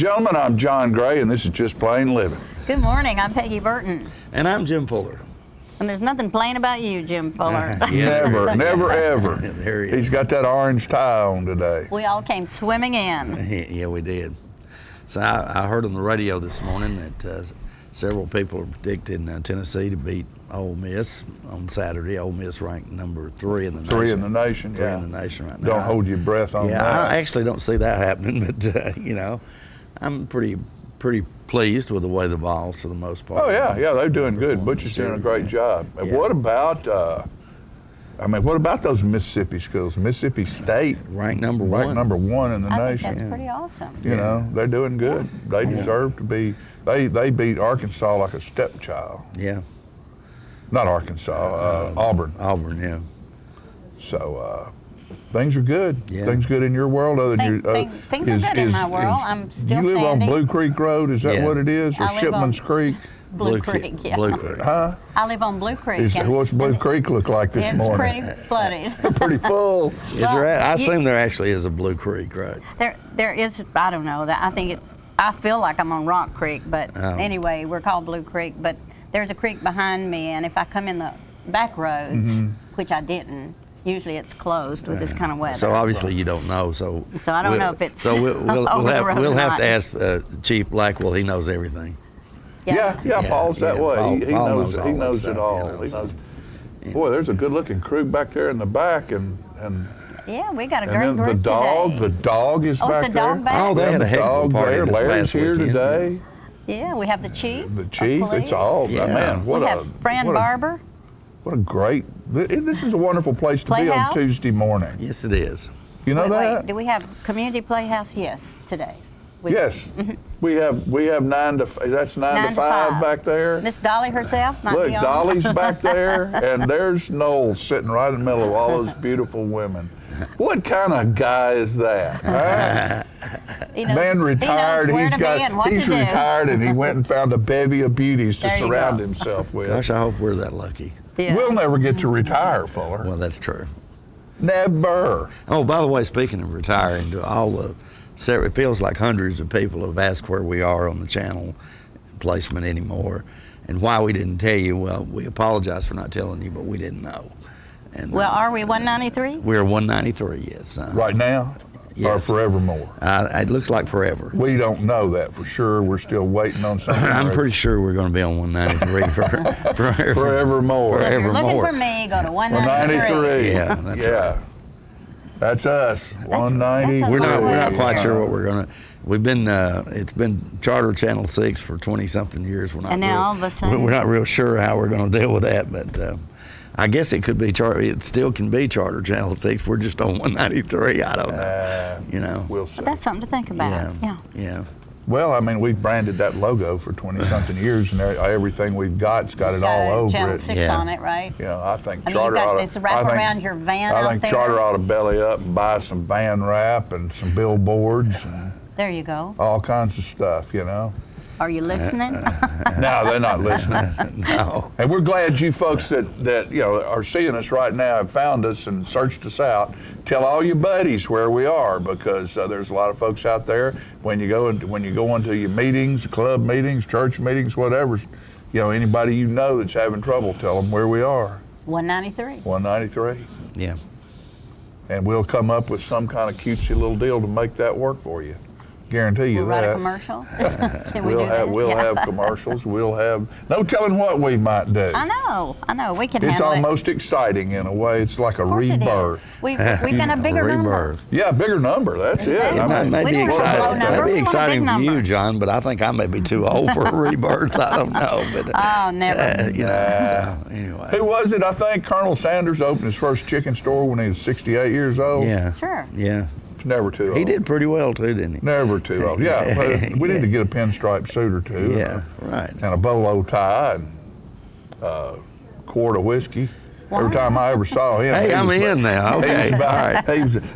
gentlemen, I'm John Gray, and this is Just Plain Living. Good morning, I'm Peggy Burton. And I'm Jim Fuller. And there's nothing plain about you, Jim Fuller. Never, ever. There he is. He's got that orange tie on today. We all came swimming in. Yeah, we did. So I heard on the radio this morning that several people are predicting Tennessee to beat Ole Miss on Saturday. Ole Miss ranked number 3 in the nation. 3 in the nation, Three in the nation right now. Don't hold your breath on that. Yeah, I actually don't see that happening, but, you know, I'm pretty pleased with the way the Vols, for the most part. Oh, yeah, they're doing good. Butcher's doing a great job. And what about, what about those Mississippi schools? Mississippi State. Ranked number 1. Ranked number 1 in the I nation. think that's pretty awesome. You know, they're doing good. They deserve to be. They beat Arkansas like a stepchild. Yeah. Not Arkansas, Auburn. Auburn, yeah. So things are good. Yeah. Things good in your world. Things are good in my world. I'm still You live standing. on Blue Creek Road? Is that what it is? Or I live Shipman's on Creek? Blue Creek, yeah. Blue Creek. Huh? I live on Blue Creek. What's Blue Creek look like this morning? It's pretty flooded. Pretty full. Is there? I assume there actually is a Blue Creek, right? There is. I don't know. I feel like I'm on Rock Creek, but anyway, we're called Blue Creek. But there's a creek behind me, and if I come in the back roads, which I didn't, usually it's closed with this kind of weather. So obviously you don't know. So I don't know if it's. So we'll have not. to ask Chief Blackwell. He knows everything. Yeah, Paul's that way. He knows it all. You know, He knows. Boy, there's a good-looking crew back there in the back, and yeah, we got a and great then group the today. dog is back it's a dog there. back? Oh, they had a heck of a party this Larry's past here weekend. today. Yeah, we have the chief. The chief. police. It's all. Yeah. Man, We have Fran Barber. What a great. This is a wonderful place to be on Playhouse? Tuesday morning. Yes, it is. You know that? Wait, do we have community playhouse? Yes, today. Yes, we have 9 to. That's 9 to 5 back there. Miss Dolly herself might Look, be on. Dolly's back there, and there's Noel sitting right in the middle of all those beautiful women. What kind of guy is that? Huh? Man retired. He's retired, and he went and found a bevy of beauties to surround himself with. Gosh, I hope we're that lucky. Yeah. We'll never get to retire, Fuller. Well, that's true. Never. Oh, by the way, speaking of retiring, to all the, it feels like hundreds of people have asked where we are on the channel placement anymore, and why we didn't tell you. Well, we apologize for not telling you, but we didn't know. And Well, are we 193? we're 193, yes. Right now, or Yes. forevermore. It looks like forever. We don't know that for sure. We're still waiting on something. I'm pretty sure we're going to be on 193 for forever. Forevermore. So if you're looking Evermore. for me, go to 193. 193. Yeah, that's right. That's us. 190. that's a We're long way. not quite sure what we're going to. We've been. It's been Charter Channel 6 for 20-something years. We're not. And now all of a sudden- we're not real sure how we're going to deal with that, but. I guess it could be It still can be Charter Channel 6. We're just on 193. I don't know. You know. We'll see. But that's something to think about. Yeah. Well, I mean, we've branded that logo for 20-something years, and everything we've got's got it all over Channel it. 6 Yeah. on it, right? You know, I think I mean, Charter you've got ought this to. wrap I think, around your van I out think there. Charter ought to belly up and buy some van wrap and some billboards and There you go. all kinds of stuff. You know. Are you listening? No, they're not listening. No. And we're glad you folks that are seeing us right now have found us and searched us out. Tell all your buddies where we are, because there's a lot of folks out there. When you go into your meetings, club meetings, church meetings, whatever, anybody you know that's having trouble, tell them where we are. 193. 193. Yeah. And we'll come up with some kind of cutesy little deal to make that work for you. Guarantee you We'll write a that. commercial. Can we do that? We'll Yeah. have commercials. We'll have no telling what we might do. I know. We can It's handle it. almost exciting in a way. It's like a Of course it rebirth. is. We've got a bigger number. Rebirth. Yeah, bigger number. That's Exactly. it. That may we be don't want a low exciting. number, That'd we be want a exciting big for you, number. John, but I think I may be too old for a rebirth. I don't know. But, Oh, never. So, anyway. Who was it? I think Colonel Sanders opened his first chicken store when he was 68 years old. Yeah. Sure. Yeah. Never too old. He did pretty well too, didn't he? Never too old. Yeah, but we need to get a pinstripe suit or two. Yeah, right. And a bolo tie and a quart of whiskey. Every time I ever saw him. Hey, I'm in now. Okay.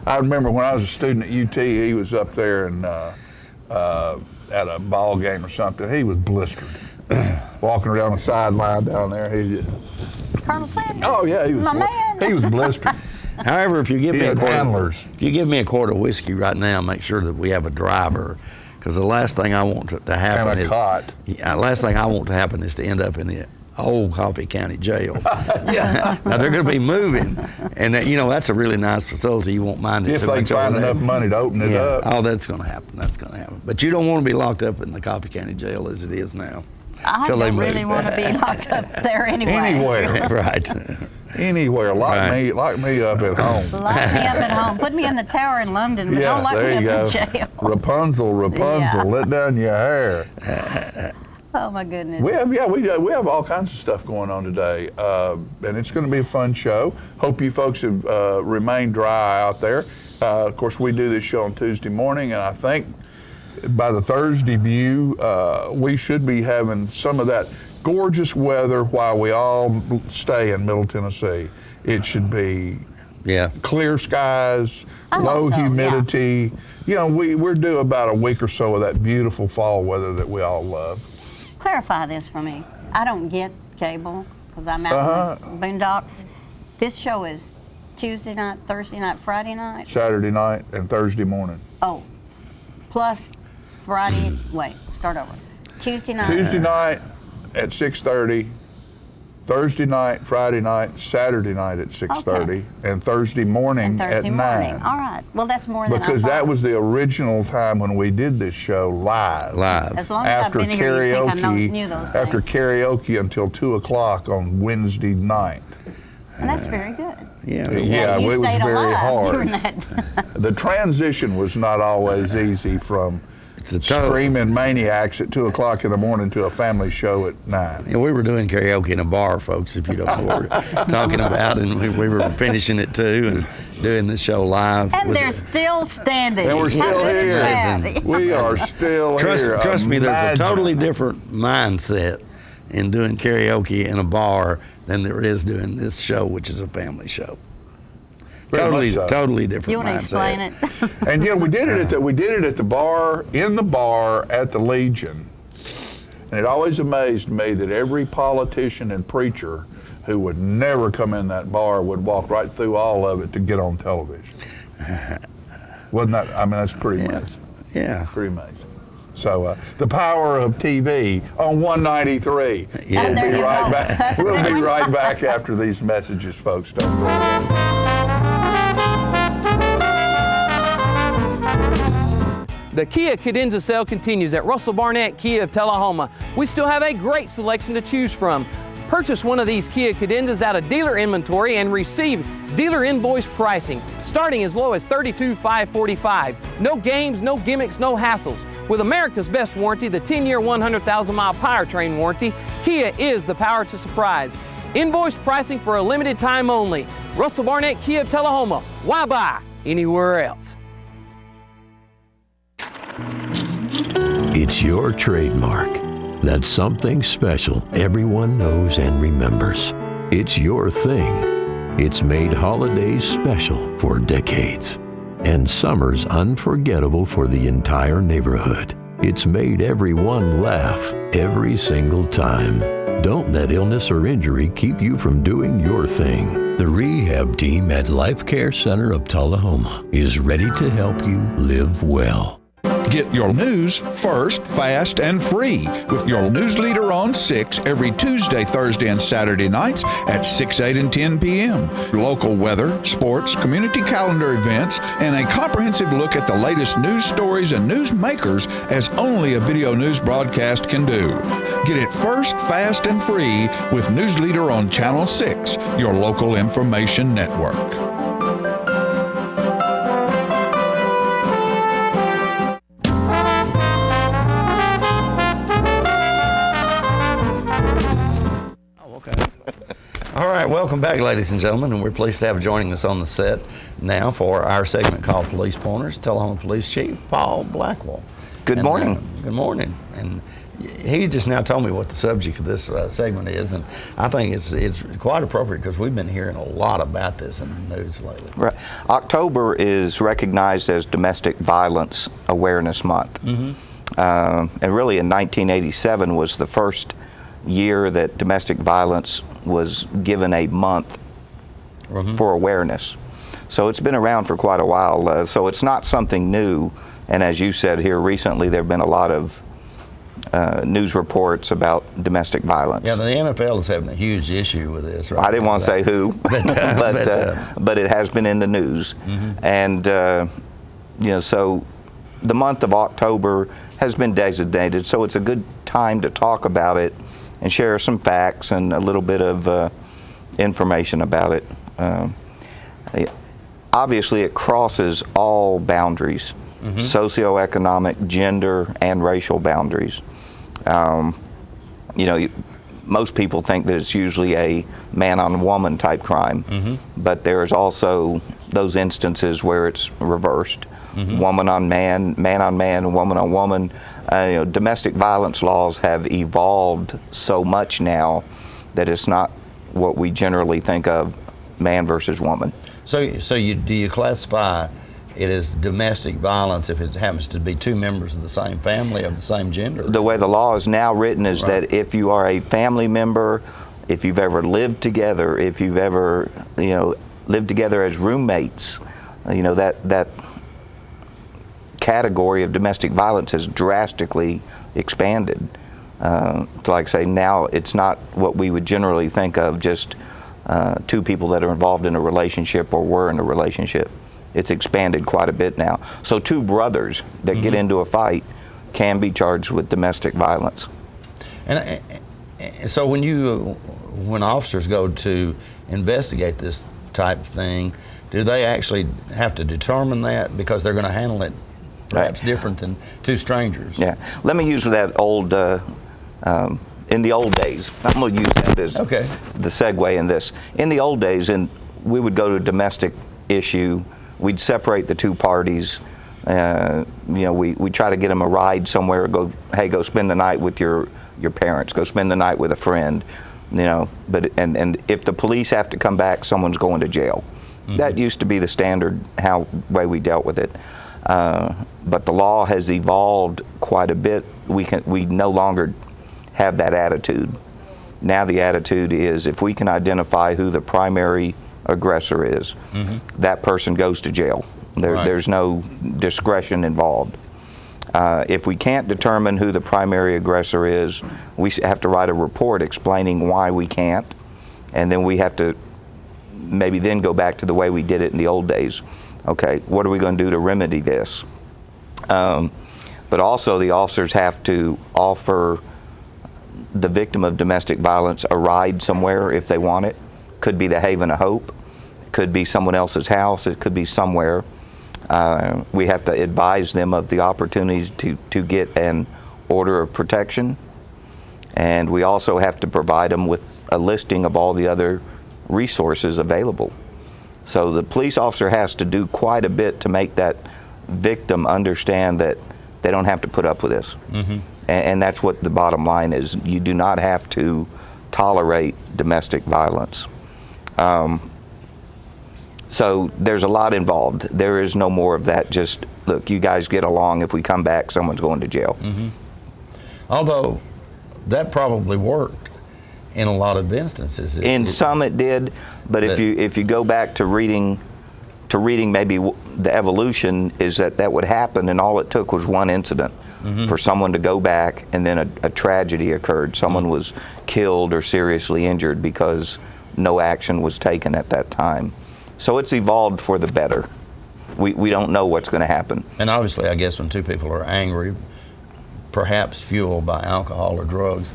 I remember when I was a student at UT, he was up there and at a ball game or something. He was blistered, walking around the sideline down there. He just, Colonel Sanders. oh yeah, he was. My man. He was blistered. However, if you give He me had handlers. if you give me a quart of whiskey right now, make sure that we have a driver, because the last thing I want to happen And a cot. last thing I want to happen is to end up in the old Coffee County Jail. Now they're going to be moving, and that's a really nice facility. You won't mind it If too they much find over there. enough money to open it up. Oh, that's going to happen. That's going to happen. But you don't want to be locked up in the Coffee County Jail as it is now. I till they don't move. really want to be locked up there anyway. Anywhere. Right. Anywhere. Lock me up at home. Lock me up at home. Put me in the tower in London, but don't lock there me you up go. in jail. Rapunzel, Yeah. let down your hair. Oh my goodness. We have all kinds of stuff going on today, and it's going to be a fun show. Hope you folks have remained dry out there. Of course, we do this show on Tuesday morning, and I think by the Thursday view, we should be having some of that gorgeous weather while we all stay in Middle Tennessee. It should be clear skies, I low hope so, humidity. We're due about a week or so of that beautiful fall weather that we all love. Clarify this for me. I don't get cable because I'm out in the boondocks. This show is Tuesday night, Thursday night, Friday night? Saturday night and Thursday morning. Oh, plus Friday, wait, start over. Tuesday night. Tuesday night at 6:30, Thursday night, Friday night, Saturday night at 6:30, and Thursday morning And Thursday at morning. 9. All right. Well, that's more than Because I that thought. was the original time when we did this show live. As long as I've been here, you think I knew those After things. karaoke until 2 o'clock on Wednesday night. And that's very good. Yeah. Yeah, you it was stayed very alive during hard. that. The transition was not always easy from It's a total. screaming maniacs at 2 o'clock in the morning to a family show at 9. Yeah, we were doing karaoke in a bar, folks, if you don't know what we're talking about. And we were finishing it too and doing the show live. And Was they're it- still standing. And we're still That's here. bad. We are still here. Trust me, there's a Imagine. totally different mindset in doing karaoke in a bar than there is doing this show, which is a family show. Very much so. Totally different You want to mindset. explain it? And we did it at the bar, in the bar at the Legion. And it always amazed me that every politician and preacher who would never come in that bar would walk right through all of it to get on television. Wasn't that, that's pretty amazing. Yeah. Pretty amazing. So the power of TV on 193. Yeah. We'll There be you right go. back. That's a We'll good be one. right back after these messages, folks. Don't go away. The Kia Cadenza sale continues at Russell Barnett Kia of Tullahoma. We still have a great selection to choose from. Purchase one of these Kia Cadenzas out of dealer inventory and receive dealer invoice pricing, starting as low as $32,545. No games, no gimmicks, no hassles. With America's best warranty, the 10-year, 100,000-mile powertrain warranty, Kia is the power to surprise. Invoice pricing for a limited time only. Russell Barnett Kia of Tullahoma. Why buy anywhere else? It's your trademark. That's something special everyone knows and remembers. It's your thing. It's made holidays special for decades and summers unforgettable for the entire neighborhood. It's made everyone laugh every single time. Don't let illness or injury keep you from doing your thing. The rehab team at Life Care Center of Tullahoma is ready to help you live well. Get your news first, fast, and free with your news leader on 6 every Tuesday, Thursday, and Saturday nights at 6, 8, and 10 p.m. Local weather, sports, community calendar events, and a comprehensive look at the latest news stories and news makers as only a video news broadcast can do. Get it first, fast, and free with News Leader on Channel 6, your local information network. All right, welcome back, ladies and gentlemen, and we're pleased to have joining us on the set now for our segment called Police Pointers, Tullahoma Police Chief Paul Blackwell. Good morning. Good morning. And he just now told me what the subject of this segment is, and I think it's quite appropriate because we've been hearing a lot about this in the news lately. Right. October is recognized as Domestic Violence Awareness Month. Mm-hmm. And really in 1987 was the first year that domestic violence was given a month for awareness. So it's been around for quite a while. So it's not something new And as you said here recently, there have been a lot of news reports about domestic violence. Yeah, the NFL is having a huge issue with this. Right? I didn't want to say who, but it has been in the news. And, so the month of October has been designated, so it's a good time to talk about it and share some facts and a little bit of information about it. Obviously, it crosses all boundaries, socioeconomic, gender, and racial boundaries. Most people think that it's usually a man-on-woman type crime, but there's also those instances where it's reversed. Woman on man, man on man, woman on woman. Domestic violence laws have evolved so much now that it's not what we generally think of, man versus woman. So do you classify it as domestic violence if it happens to be two members of the same family of the same gender? The way the law is now written is that if you are a family member, if you've ever lived together, if you've ever lived together as roommates, that category of domestic violence has drastically expanded. Like I say, now it's not what we would generally think of, just two people that are involved in a relationship or were in a relationship. It's expanded quite a bit now. So two brothers that get into a fight can be charged with domestic violence. And so when officers go to investigate this type of thing, do they actually have to determine that because they're going to handle it perhaps different than two strangers? Yeah. Let me use that old, in the old days, I'm going to use that as the segue in this. In the old days, we would go to a domestic issue, we'd separate the two parties, we try to get them a ride somewhere, go spend the night with your parents, go spend the night with a friend, but if the police have to come back, someone's going to jail. That used to be the standard way we dealt with it. But the law has evolved quite a bit. We no longer have that attitude. Now the attitude is if we can identify who the primary aggressor is, that person goes to jail. There's no discretion involved. If we can't determine who the primary aggressor is, we have to write a report explaining why we can't, and then we have to maybe then go back to the way we did it in the old days. Okay, what are we going to do to remedy this? But also the officers have to offer the victim of domestic violence a ride somewhere if they want it. Could be the Haven of Hope, could be someone else's house, it could be somewhere. We have to advise them of the opportunities to get an order of protection, and we also have to provide them with a listing of all the other resources available. So the police officer has to do quite a bit to make that victim understand that they don't have to put up with this. And that's what the bottom line is. You do not have to tolerate domestic violence. So there's a lot involved. There is no more of that just, look, you guys get along, if we come back, someone's going to jail. Although that probably worked in a lot of instances. Some it did, but if you go back to reading maybe the evolution, is that would happen, and all it took was one incident for someone to go back, and then a tragedy occurred. Someone was killed or seriously injured because no action was taken at that time. So it's evolved for the better. We don't know what's going to happen. And obviously, I guess when two people are angry, perhaps fueled by alcohol or drugs,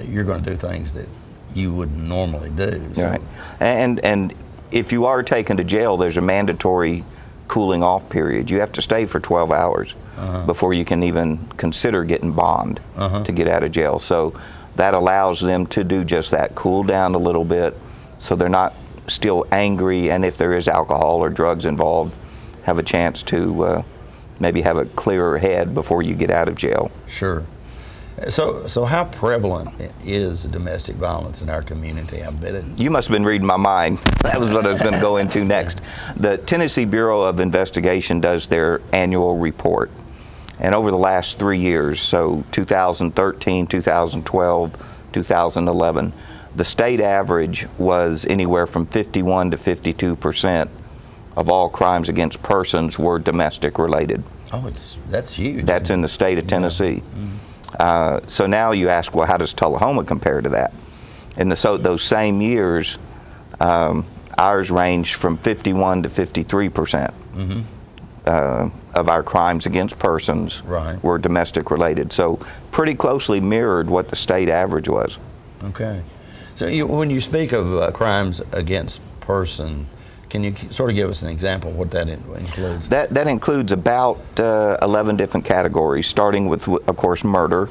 you're going to do things that you wouldn't normally do. So. Right. And if you are taken to jail, there's a mandatory cooling off period. You have to stay for 12 hours before you can even consider getting bond to get out of jail. So that allows them to do just that, cool down a little bit, so they're not still angry, and if there is alcohol or drugs involved, have a chance to maybe have a clearer head before you get out of jail. Sure. So how prevalent is domestic violence in our community? I bet it's... You must have been reading my mind. That was what I was going to go into next. The Tennessee Bureau of Investigation does their annual report. And over the last 3 years, so 2013, 2012, 2011, the state average was anywhere from 51 to 52% of all crimes against persons were domestic related. Oh, that's huge. That's in the state of Tennessee. So now you ask, well, how does Tullahoma compare to that? In those same years, ours ranged from 51 to 53% of our crimes against persons were domestic related. So pretty closely mirrored what the state average was. Okay. So when you speak of crimes against person, can you sort of give us an example of what that includes? That includes about 11 different categories, starting with, of course, murder,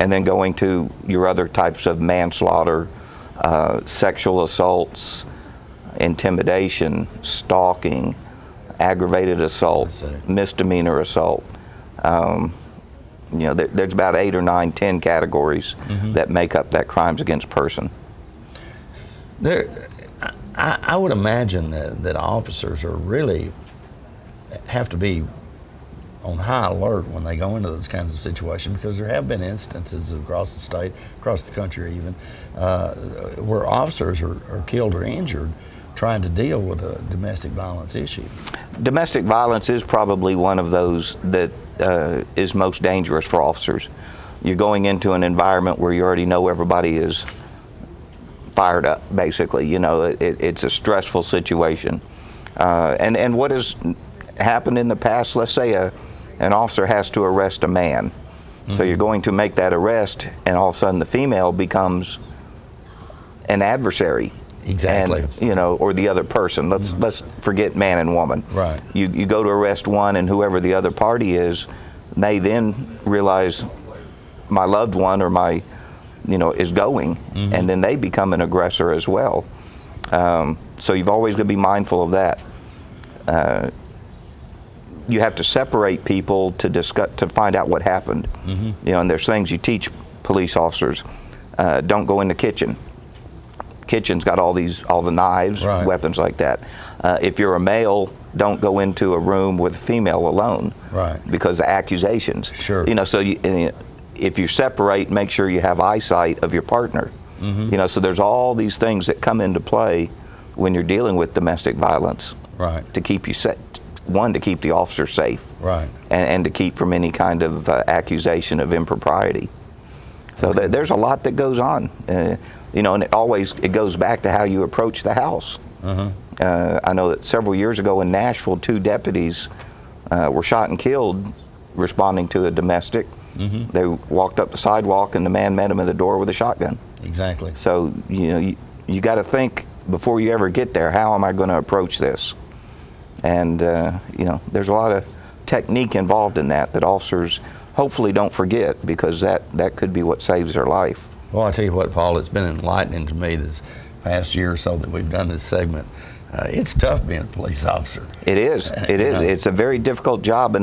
and then going to your other types of manslaughter, sexual assaults, intimidation, stalking, aggravated assault, misdemeanor assault. There's about 8 or 9, 10 categories that make up that crimes against person. I would imagine that officers have to be on high alert when they go into those kinds of situations, because there have been instances across the state, across the country even, where officers are killed or injured trying to deal with a domestic violence issue. Domestic violence is probably one of those that is most dangerous for officers. You're going into an environment where you already know everybody is fired up, basically. It's a stressful situation. And what has happened in the past, let's say an officer has to arrest a man. So you're going to make that arrest, and all of a sudden the female becomes an adversary. Exactly. And, or the other person. Let's forget man and woman. Right. You go to arrest one, and whoever the other party is, they then realize my loved one or my is going, and then they become an aggressor as well. So you've always got to be mindful of that. You have to separate people to discuss, to find out what happened. And there's things you teach police officers. Don't go in the kitchen. Kitchen's got all the knives, weapons like that. If you're a male, don't go into a room with a female alone, because of accusations. Sure. So if you separate, make sure you have eyesight of your partner. So there's all these things that come into play when you're dealing with domestic violence. To keep you set, one, to keep the officer safe, and to keep from any kind of accusation of impropriety. So there's a lot that goes on, and it goes back to how you approach the house. I know that several years ago in Nashville, 2 deputies were shot and killed responding to a domestic. They walked up the sidewalk, and the man met them at the door with a shotgun. Exactly. So you got to think before you ever get there, how am I going to approach this? And there's a lot of technique involved in that officers hopefully don't forget, because that could be what saves their life. Well, I tell you what, Paul, it's been enlightening to me this past year or so that we've done this segment. It's tough being a police officer. It is. It is. It's a very difficult job,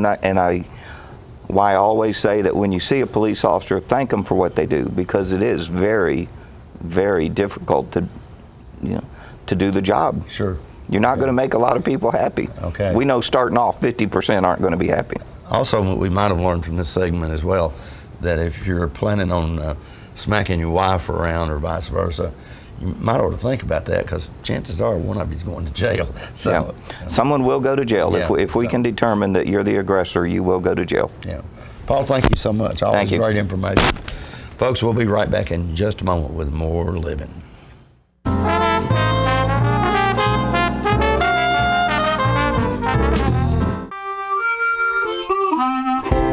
why I always say that when you see a police officer, thank them for what they do, because it is very, very difficult to do the job. Sure. You're not going to make a lot of people happy. Okay. We know starting off 50% aren't going to be happy. Also, we might have learned from this segment as well that if you're planning on smacking your wife around or vice versa, you might ought to think about that, because chances are one of you's going to jail. So someone will go to jail. If we can determine that you're the aggressor, you will go to jail. Yeah. Paul, thank you so much. Always great information. Folks, we'll be right back in just a moment with more Living.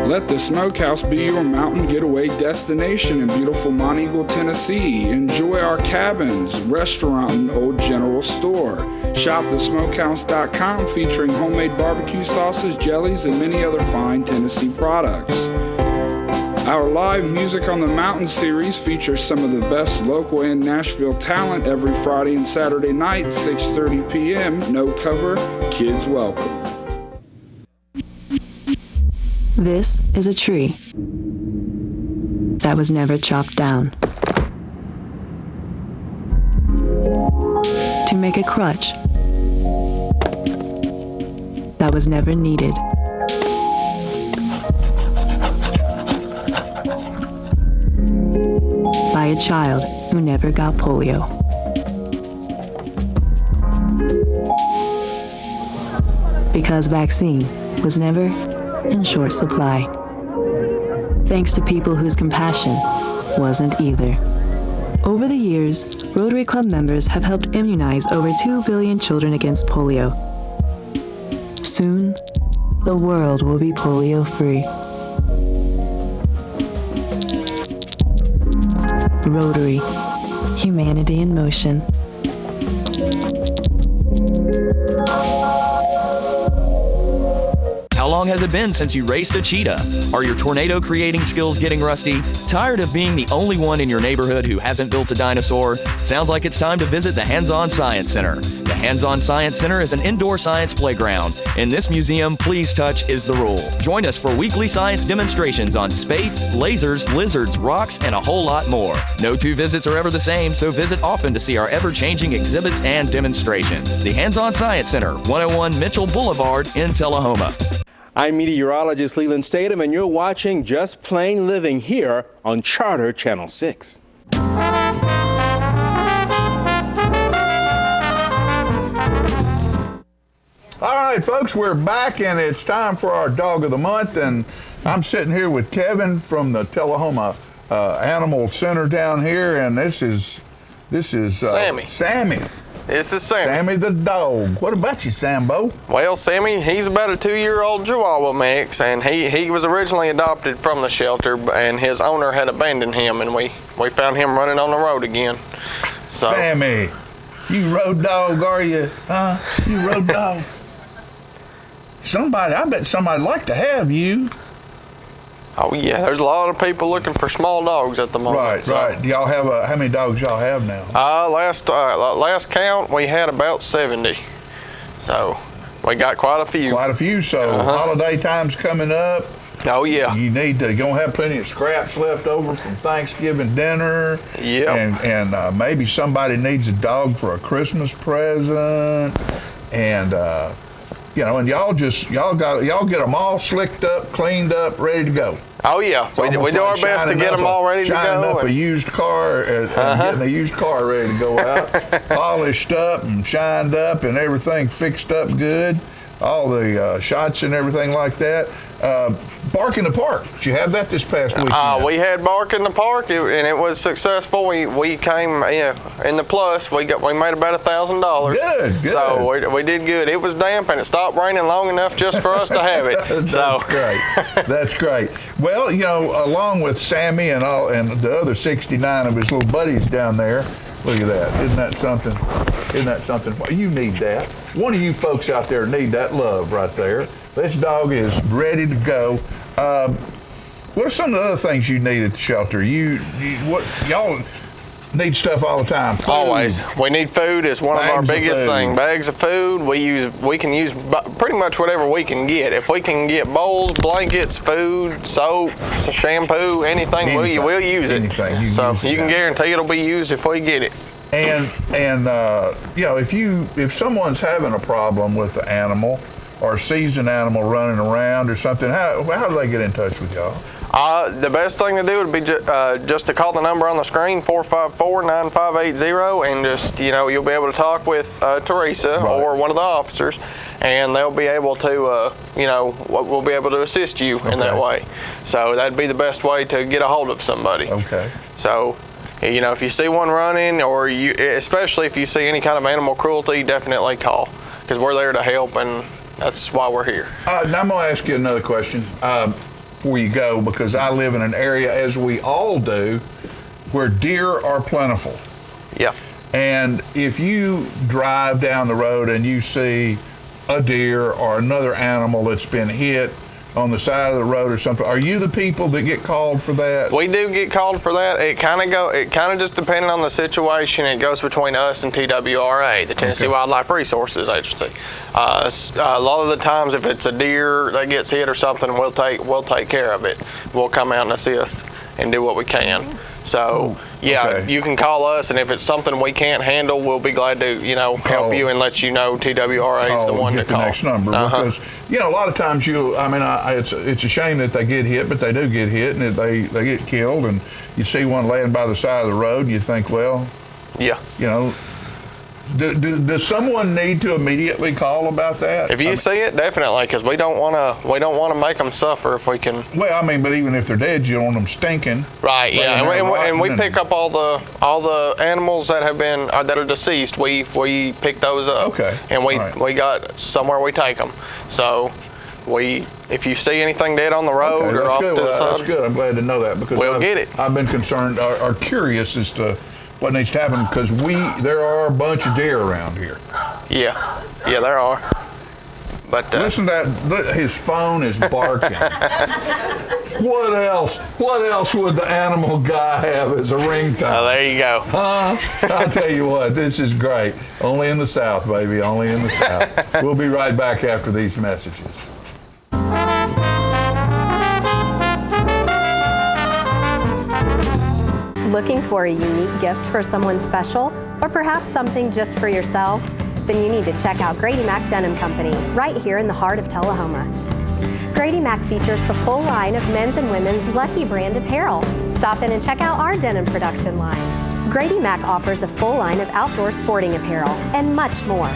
Let the Smokehouse be your mountain getaway destination in beautiful Monteagle, Tennessee. Enjoy our cabins, restaurant, and old general store. Shop thesmokehouse.com, featuring homemade barbecue sauces, jellies, and many other fine Tennessee products. Our live Music on the Mountain series features some of the best local and Nashville talent every Friday and Saturday night, 6:30 p.m. No cover, kids welcome. This is a tree that was never chopped down to make a crutch that was never needed. By a child who never got polio. Because vaccine was never in short supply. Thanks to people whose compassion wasn't either. Over the years, Rotary Club members have helped immunize over 2 billion children against polio. Soon, the world will be polio-free. Rotary, humanity in motion. How long has it been since you raced a cheetah? Are your tornado creating skills getting rusty? Tired of being the only one in your neighborhood who hasn't built a dinosaur? Sounds like it's time to visit the Hands-On Science Center. The Hands-On Science Center is an indoor science playground. In this museum, please touch is the rule. Join us for weekly science demonstrations on space, lasers, lizards, rocks, and a whole lot more. No two visits are ever the same, so visit often to see our ever-changing exhibits and demonstrations. The Hands-On Science Center, 101 Mitchell Boulevard in Tullahoma. I'm meteorologist Leland Statham, and you're watching Just Plain Living here on Charter Channel 6. All right, folks, we're back, and it's time for our Dog of the Month, and I'm sitting here with Kevin from the Tullahoma Animal Center down here, and this is Sammy. Sammy. This is Sammy. Sammy the dog. What about you, Sambo? Well, Sammy, he's about a 2-year-old Chihuahua mix, and he was originally adopted from the shelter, and his owner had abandoned him, and we found him running on the road again. So, Sammy, you road dog, are you? Huh? You road dog? I bet somebody'd like to have you. Oh yeah, there's a lot of people looking for small dogs at the moment. Right. Do y'all have how many dogs y'all have now? Last count we had about 70. So we got quite a few. So holiday time's coming up. Oh yeah. You're gonna have plenty of scraps left over from Thanksgiving dinner. Yeah. And maybe somebody needs a dog for a Christmas present. And and y'all get them all slicked up, cleaned up, ready to go. Oh yeah, we do our best to get them all ready to go. Shining up a used car, and getting a used car ready to go out, polished up and shined up, and everything fixed up good. All the shots and everything like that. Bark in the Park. Did you have that this past weekend? We had Bark in the Park, and it was successful. We came in the plus. We made about $1,000. Good. So we did good. It was damp, and it stopped raining long enough just for us to have it. That's great. That's great. Well, along with Sammy and the other 69 of his little buddies down there. Look at that. Isn't that something? Well, you need that. One of you folks out there need that love right there. This dog is ready to go. What are some of the other things you need at the shelter? Y'all need stuff all the time. Food. Always. We need food. It's one of our biggest things. Bags of food. We can use pretty much whatever we can get. If we can get bowls, blankets, food, soap, shampoo, anything. We'll use it. You can guarantee it'll be used if we get it. And if someone's having a problem with the animal or sees an animal running around or something, how do they get in touch with y'all? The best thing to do would be just to call the number on the screen, 454-9580, and just, you'll be able to talk with Teresa or one of the officers, and they'll be able to, we'll be able to assist you in that way. So that'd be the best way to get a hold of somebody. Okay. So, if you see one running, or especially if you see any kind of animal cruelty, definitely call, because we're there to help, and that's why we're here. Now I'm going to ask you another question. Before you go, because I live in an area, as we all do, where deer are plentiful. Yeah. And if you drive down the road and you see a deer or another animal that's been hit on the side of the road or something, are you the people that get called for that? We do get called for that. It kind of just depending on the situation. It goes between us and TWRA, the Tennessee Wildlife Resources Agency. A lot of the times, if it's a deer that gets hit or something, we'll take care of it. We'll come out and assist and do what we can. So you can call us, and if it's something we can't handle, we'll be glad to help you and let you know TWRA is the one to call. The next number, because a lot of times it's a shame that they get hit, but they do get hit and they get killed, and you see one laying by the side of the road and you think, well, Does someone need to immediately call about that? If you see it, definitely, because we don't want to make them suffer if we can. Well, I mean, but even if they're dead, you don't want them stinking. Right. Yeah. And we pick up all the animals that have been that are deceased. We pick those up. Okay. And we got somewhere we take them. So if you see anything dead on the road or off to the side, that's good. I'm glad to know that because we'll get it. I've been concerned or curious as to what needs to happen because there are a bunch of deer around here. Yeah, there are. But listen to that. His phone is barking. What else? What else would the animal guy have as a ringtone? Oh, there you go. I'll tell you what. This is great. Only in the South, baby. Only in the South. We'll be right back after these messages. Looking for a unique gift for someone special, or perhaps something just for yourself? Then you need to check out Grady Mac Denim Company, right here in the heart of Tullahoma. Grady Mac features the full line of men's and women's Lucky brand apparel. Stop in and check out our denim production line. Grady Mac offers a full line of outdoor sporting apparel and much more.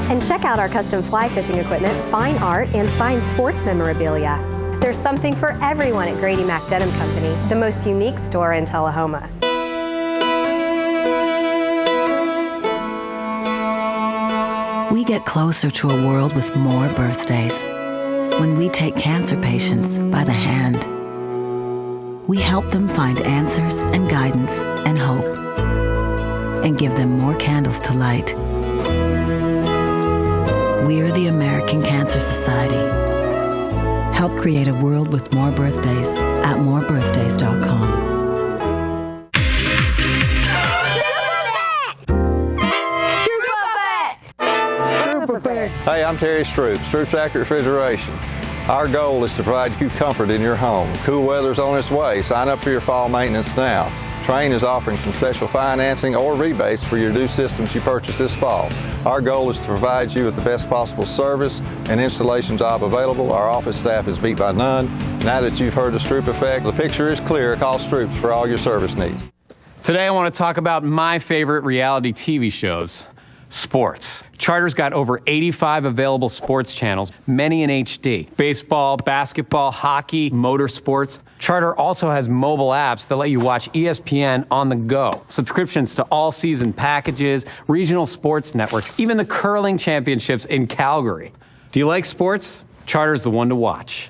And check out our custom fly fishing equipment, fine art, and signed sports memorabilia. There's something for everyone at Grady Mac Denim Company, the most unique store in Tullahoma. We get closer to a world with more birthdays. When we take cancer patients by the hand, we help them find answers and guidance and hope, and give them more candles to light. We're the American Cancer Society. Help create a world with more birthdays at morebirthdays.com. Hey, I'm Terry Stroop, Stroop's Accurate Refrigeration. Our goal is to provide you comfort in your home. Cool weather's on its way. Sign up for your fall maintenance now. Trane is offering some special financing or rebates for your new systems you purchase this fall. Our goal is to provide you with the best possible service and installation job available. Our office staff is beat by none. Now that you've heard the Stroop effect, the picture is clear. Call Stroops for all your service needs. Today I want to talk about my favorite reality TV shows. Sports. Charter's got over 85 available sports channels, many in HD. Baseball, basketball, hockey, motorsports. Charter also has mobile apps that let you watch ESPN on the go. Subscriptions to all season packages, regional sports networks, even the curling championships in Calgary. Do you like sports? Charter's the one to watch.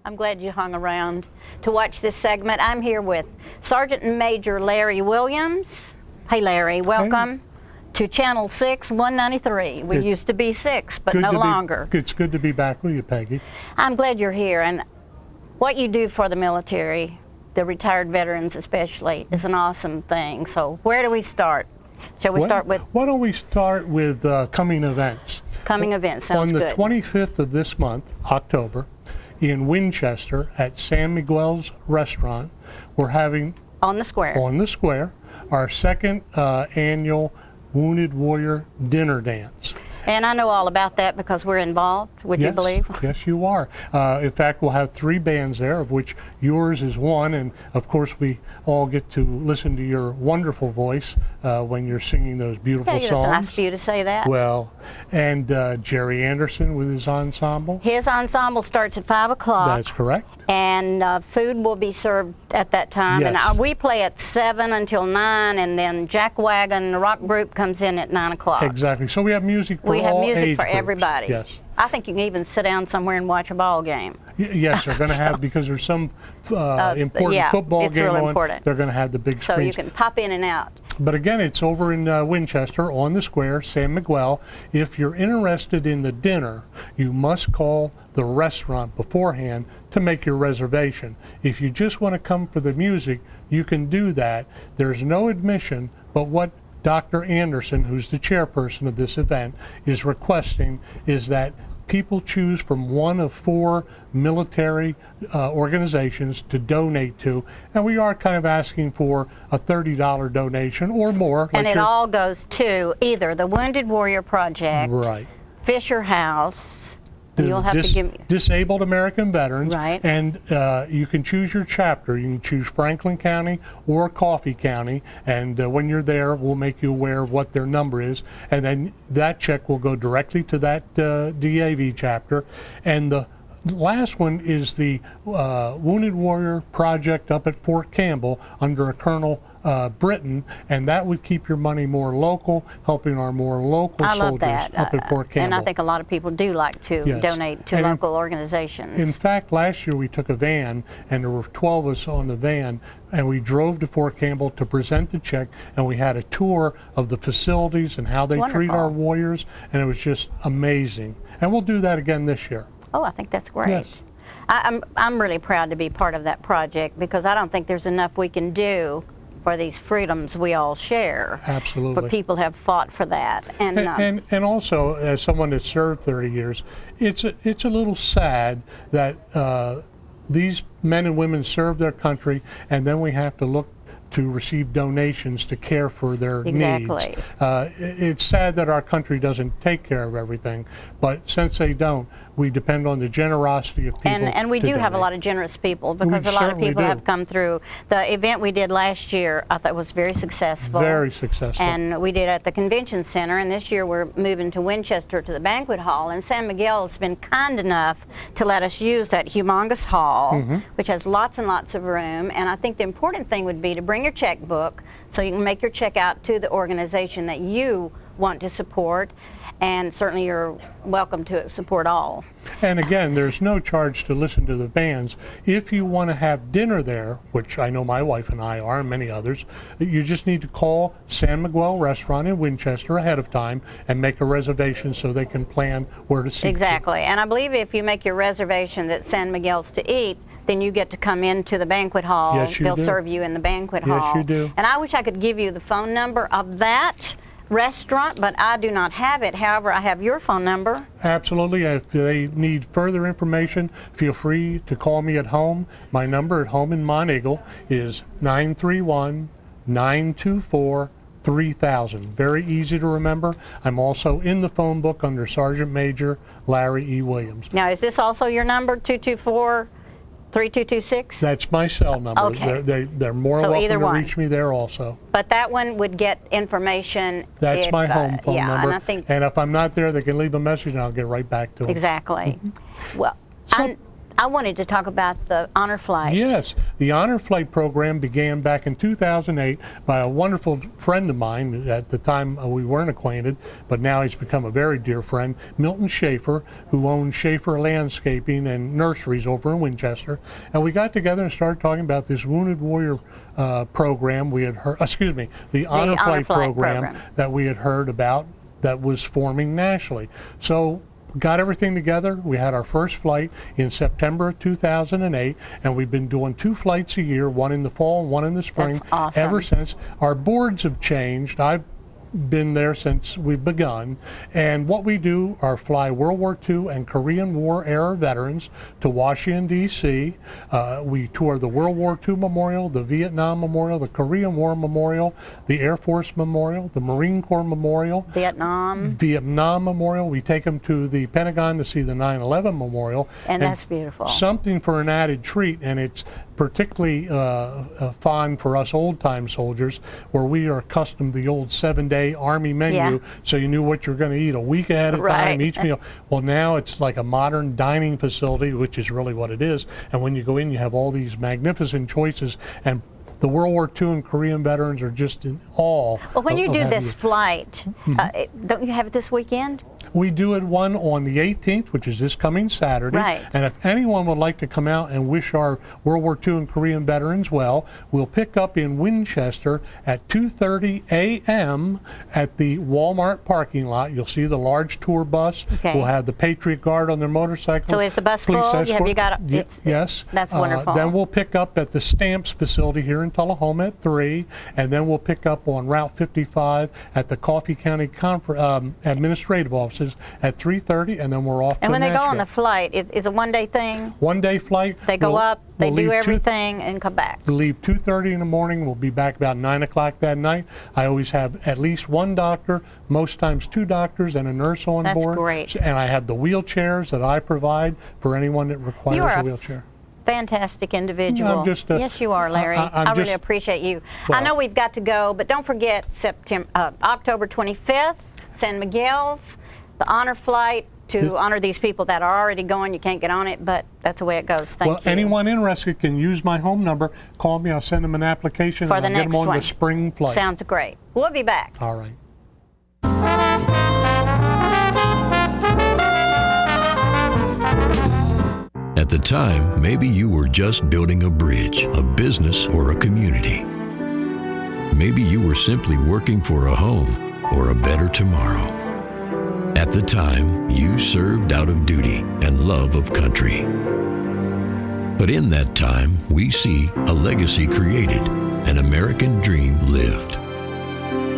I'm glad you hung around to watch this segment. I'm here with Sergeant Major Larry Williams. Hey, Larry, welcome to Channel 6, 193. We used to be 6, but no longer. It's good to be back with you, Peggy. I'm glad you're here. And what you do for the military, the retired veterans especially, is an awesome thing. So where do we start? Shall we start with? Why don't we start with coming events? Coming events, sounds good. On the 25th of this month, October, in Winchester at San Miguel's Restaurant, we're having on the square our second annual Wounded Warrior Dinner Dance. And I know all about that because we're involved, would you believe? Yes, you are. In fact, we'll have 3 bands there, of which yours is one, and of course we all get to listen to your wonderful voice when you're singing those beautiful songs. It's nice for you to say that. Well, and Jerry Anderson with his ensemble. His ensemble starts at 5 o'clock. That's correct. And food will be served at that time. Yes. And we play at 7 until 9, and then Jack Wagon, the rock group, comes in at 9 o'clock. Exactly. So we have music for all age groups. We have music for groups. everybody. Yes. I think you can even sit down somewhere and watch a ball game. Yes, they're going to have, because there's some important football it's game really on, important. they're going to have the big so screens. So you can pop in and out. But again, it's over in Winchester on the square, San Miguel. If you're interested in the dinner, you must call the restaurant beforehand to make your reservation. If you just want to come for the music, you can do that. There's no admission, but what Dr. Anderson, who's the chairperson of this event, is requesting is that people choose from one of 4 military organizations to donate to, and we are kind of asking for a $30 donation or more. And it all goes to either the Wounded Warrior Project, right, Fisher House, You'll have to give me... Disabled American Veterans. Right. And you can choose your chapter. You can choose Franklin County or Coffee County. And when you're there, we'll make you aware of what their number is. And then that check will go directly to that DAV chapter. And the last one is the Wounded Warrior Project up at Fort Campbell under a Colonel Britain, and that would keep your money more local, helping our more local soldiers up at Fort Campbell. And I think a lot of people do like to donate to local organizations. In fact, last year we took a van, and there were 12 of us on the van, and we drove to Fort Campbell to present the check, and we had a tour of the facilities and how they treat our warriors, and it was just amazing. And we'll do that again this year. Oh, I think that's great. Yes. I'm really proud to be part of that project, because I don't think there's enough we can do for these freedoms we all share. Absolutely. But people have fought for that. And also, as someone that served 30 years, it's a little sad that these men and women serve their country, and then we have to look to receive donations to care for their needs. It's sad that our country doesn't take care of everything, but since they don't, we depend on the generosity of people. And we do have a lot of generous people, because a lot of people have come through. The event we did last year, I thought was very successful. Very successful. And we did it at the convention center, and this year we're moving to Winchester to the banquet hall, and San Miguel has been kind enough to let us use that humongous hall, which has lots and lots of room. And I think the important thing would be to bring your checkbook so you can make your check out to the organization that you want to support. And certainly you're welcome to support all. And again, there's no charge to listen to the bands. If you want to have dinner there, which I know my wife and I are, and many others, you just need to call San Miguel Restaurant in Winchester ahead of time and make a reservation so they can plan where to seat. Exactly. And I believe if you make your reservation at San Miguel's to eat, then you get to come into the banquet hall. Yes, you They'll do. serve you in the banquet hall. Yes, you do. And I wish I could give you the phone number of that restaurant, but I do not have it. However, I have your phone number. Absolutely. If they need further information, feel free to call me at home. My number at home in Monteagle is 931-924-3000. Very easy to remember. I'm also in the phone book under Sergeant Major Larry E. Williams. Now, is this also your number, 224-3226? That's my cell number. Okay. They're more So welcome either to one. reach me there also. But that one would get information. That's if, my home phone yeah, number. And I think if I'm not there, they can leave a message and I'll get right back to them. exactly. Well, I wanted to talk about the Honor Flight. Yes, the Honor Flight program began back in 2008 by a wonderful friend of mine. At the time we weren't acquainted, but now he's become a very dear friend, Milton Schaefer, who owns Schaefer Landscaping and Nurseries over in Winchester. And we got together and started talking about this Wounded Warrior program we had heard, the Honor Flight program that we had heard about that was forming nationally. So got everything together. We had our first flight in September of 2008, and we've been doing 2 flights a year, one in the fall and one in the spring. That's awesome. Ever since. Our boards have changed. I've been there since we've begun, and what we do are fly World War II and Korean War era veterans to Washington, D.C. We tour the World War II Memorial, the Vietnam Memorial, the Korean War Memorial, the Air Force Memorial, the Marine Corps Memorial, Vietnam Memorial. We take them to the Pentagon to see the 9/11 Memorial. And that's beautiful. Something for an added treat, and it's particularly fun for us old-time soldiers, where we are accustomed to the old 7-day Army menu, so you knew what you were going to eat a week ahead of time, each meal. Well, now it's like a modern dining facility, which is really what it is. And when you go in, you have all these magnificent choices, and the World War II and Korean veterans are just in awe. Well, when you do this flight, don't you have it this weekend? We do it one on the 18th, which is this coming Saturday. Right. And if anyone would like to come out and wish our World War II and Korean veterans well, we'll pick up in Winchester at 2:30 a.m. at the Walmart parking lot. You'll see the large tour bus. Okay. We'll have the Patriot Guard on their motorcycle. So is the bus full? Police Have you escort. got? Yes. That's wonderful. Then we'll pick up at the Stamps facility here in Tullahoma at 3, and then we'll pick up on Route 55 at the Coffee County Administrative Offices classes at 3:30, and then we're off And to when they go on Nashville. the flight, it's a one-day thing? One-day flight. They go up, they we'll do leave everything, and come back. We leave 2:30 in the morning. We'll be back about 9 o'clock that night. I always have at least one doctor, most times 2 doctors and a nurse on That's board. great. And I have the wheelchairs that I provide for anyone that requires are a a wheelchair. Fantastic individual. I'm just a- yes, you are, Larry. I really appreciate you. I know we've got to go, but don't forget October 25th, San Miguel's, the honor flight to honor these people that are already going. You can't get on it, but that's the way it goes. Thank you. Anyone interested can use my home number. Call me. I'll send them an application For and the I'll get next them on one. the spring flight. Sounds great. We'll be back. All right. At the time, maybe you were just building a bridge, a business, or a community. Maybe you were simply working for a home or a better tomorrow. At the time, you served out of duty and love of country. But in that time, we see a legacy created, an American dream lived.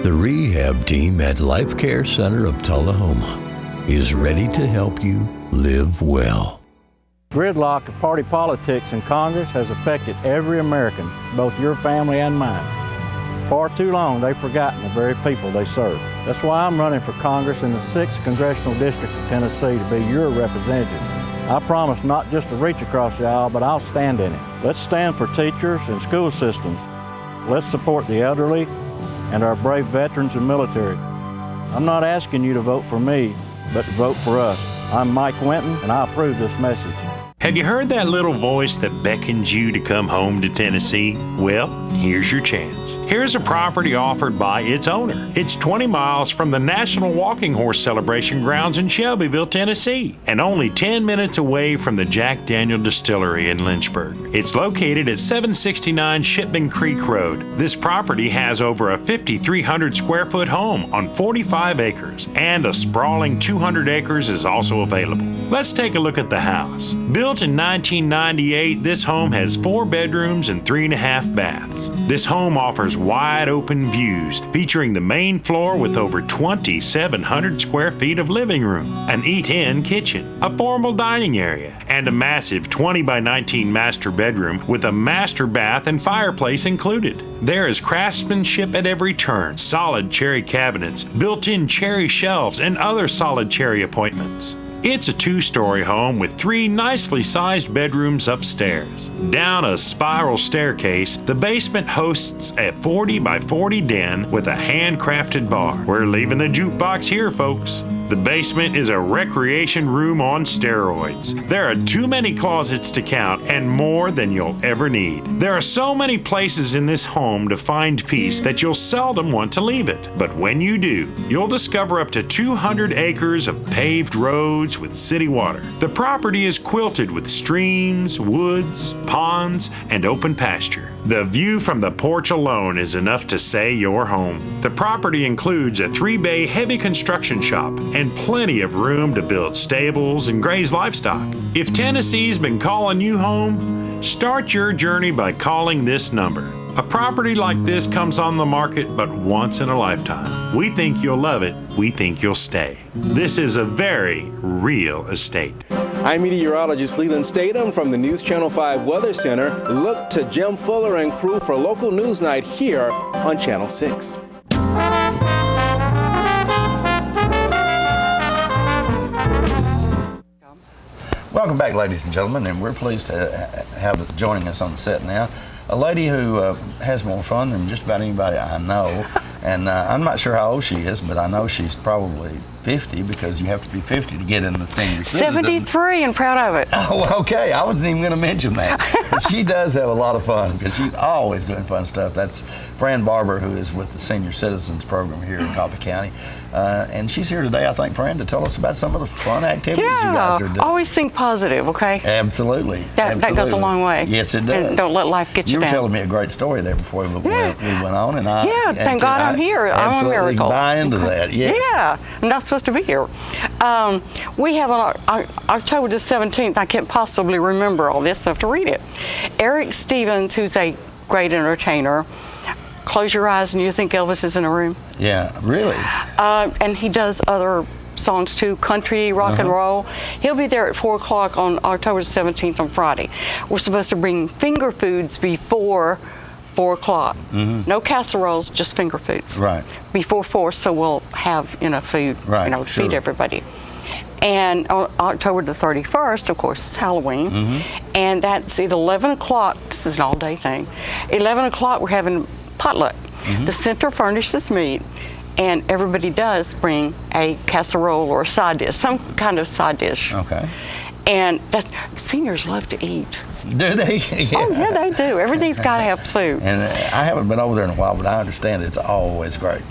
The rehab team at Life Care Center of Tullahoma is ready to help you live well. Gridlock of party politics in Congress has affected every American, both your family and mine. Far too long, they've forgotten the very people they serve. That's why I'm running for Congress in the 6th Congressional District of Tennessee to be your representative. I promise not just to reach across the aisle, but I'll stand in it. Let's stand for teachers and school systems. Let's support the elderly and our brave veterans and military. I'm not asking you to vote for me, but to vote for us. I'm Mike Winton, and I approve this message. Have you heard that little voice that beckons you to come home to Tennessee? Well, here's your chance. Here's a property offered by its owner. It's 20 miles from the National Walking Horse Celebration grounds in Shelbyville, Tennessee, and only 10 minutes away from the Jack Daniel Distillery in Lynchburg. It's located at 769 Shipman Creek Road. This property has over a 5,300 square foot home on 45 acres, and a sprawling 200 acres is also available. Let's take a look at the house. Built in 1998, this home has 4 bedrooms and 3.5 baths. This home offers wide open views, featuring the main floor with over 2,700 square feet of living room, an eat-in kitchen, a formal dining area, and a massive 20 by 19 master bedroom with a master bath and fireplace included. There is craftsmanship at every turn, solid cherry cabinets, built-in cherry shelves, and other solid cherry appointments. It's a 2-story home with 3 nicely sized bedrooms upstairs. Down a spiral staircase, the basement hosts a 40 by 40 den with a handcrafted bar. We're leaving the jukebox here, folks. The basement is a recreation room on steroids. There are too many closets to count and more than you'll ever need. There are so many places in this home to find peace that you'll seldom want to leave it. But when you do, you'll discover up to 200 acres of paved roads with city water. The property is quilted with streams, woods, ponds, and open pasture. The view from the porch alone is enough to say you're home. The property includes a 3-bay heavy construction shop and plenty of room to build stables and graze livestock. If Tennessee's been calling you home, start your journey by calling this number. A property like this comes on the market but once in a lifetime. We think you'll love it. We think you'll stay. This is a very real estate. I'm meteorologist Leland Statham from the News Channel 5 Weather Center. Look to Jim Fuller and crew for local news night here on Channel 6. Welcome back, ladies and gentlemen, and we're pleased to have joining us on the set now a lady who has more fun than just about anybody I know. And I'm not sure how old she is, but I know she's probably 50, because you have to be 50 to get in the senior citizen. 73 and proud of it. Oh, okay. I wasn't even going to mention that. But she does have a lot of fun, because she's always doing fun stuff. That's Fran Barber, who is with the Senior Citizens Program here in Coffee County. And she's here today, I think, Fran, to tell us about some of the fun activities you guys are doing. Always think positive, okay? Absolutely. That goes a long way. Yes, it does. And don't let life get you down. You were telling me a great story there before we went on, and thank God I'm here. I'm a miracle. Buy into that. Yes. Yeah, I'm not supposed to be here. We have on October the 17th. I can't possibly remember all this, so I have to read it. Eric Stevens, who's a great entertainer. Close your eyes and you think Elvis is in a room. Yeah, really. And he does other songs too, country, rock and roll. He'll be there at 4 o'clock on October 17th on Friday. We're supposed to bring finger foods before 4 o'clock. No casseroles, just finger foods. Right. Before 4, so we'll have enough food, to feed everybody. And on October the 31st, of course, is Halloween. And that's at 11 o'clock. This is an all-day thing. 11 o'clock, we're having potluck. The center furnishes meat, and everybody does bring a casserole or a side dish, some kind of side dish. Okay. And seniors love to eat. Do they? Yeah. Oh, yeah, they do. Everything's got to have food. And I haven't been over there in a while, but I understand it's always great.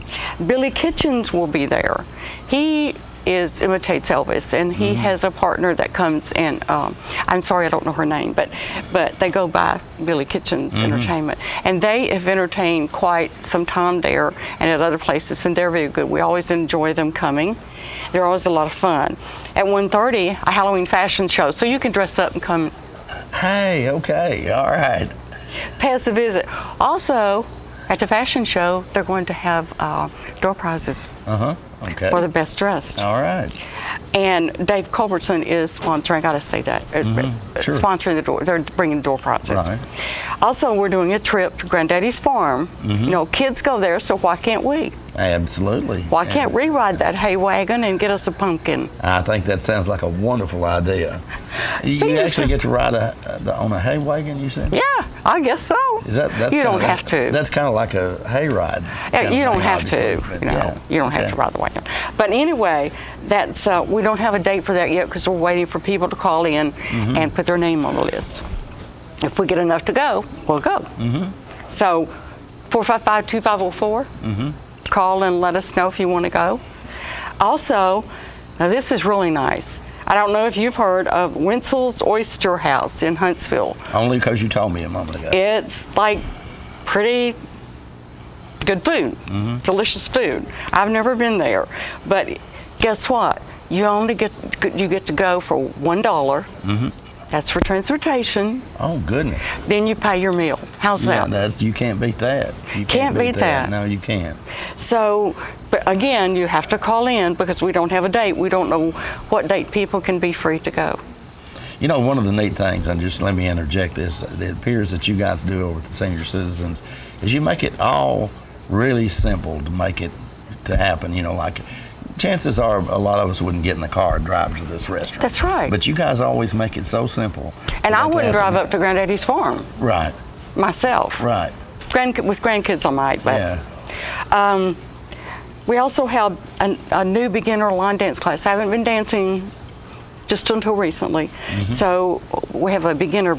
Billy Kitchens will be there. He imitates Elvis, and he has a partner that comes and I'm sorry I don't know her name, but they go by Billy Kitchens Entertainment, and they have entertained quite some time there and at other places, and they're very good. We always enjoy them coming. They're always a lot of fun. At 1:30, a Halloween fashion show, so you can dress up and come. Hey, okay, all right. Pay us a visit. Also, at the fashion show, they're going to have door prizes. Okay. For the best dressed. All right. And Dave Culbertson is sponsoring. I got to say that. Sponsoring the door. They're bringing door prizes. Right. Also, we're doing a trip to Granddaddy's Farm. You know, kids go there, so why can't we? Absolutely. Why can't we ride that hay wagon and get us a pumpkin? I think that sounds like a wonderful idea. You actually get to ride on a hay wagon, you said? Yeah, I guess so. That's you don't have to. That's kind of like a hay ride. Yeah, you don't have to. You don't have to ride the wagon. But anyway, that's we don't have a date for that yet because we're waiting for people to call in and put their name on the list. If we get enough to go, we'll go. So 455-2504. Call and let us know if you want to go. Also, now this is really nice. I don't know if you've heard of Winsel's Oyster House in Huntsville. Only because you told me a moment ago. It's like pretty good food, delicious food. I've never been there, but guess what? You only get to go for $1. That's for transportation. Oh, goodness. Then you pay your meal. How's that? Yeah, you can't beat that. You can't beat that. No, you can't. So, but again, you have to call in because we don't have a date. We don't know what date people can be free to go. You know, one of the neat things, and just let me interject this, it appears that you guys do over at the Senior Citizens, is you make it all really simple to make it to happen. You know, like chances are a lot of us wouldn't get in the car and drive to this restaurant. That's right. But you guys always make it so simple. And I wouldn't drive up to Granddaddy's Farm. Right. Myself. Right. With grandkids I might, but. Yeah. We also have a new beginner line dance class. I haven't been dancing just until recently. So we have a beginner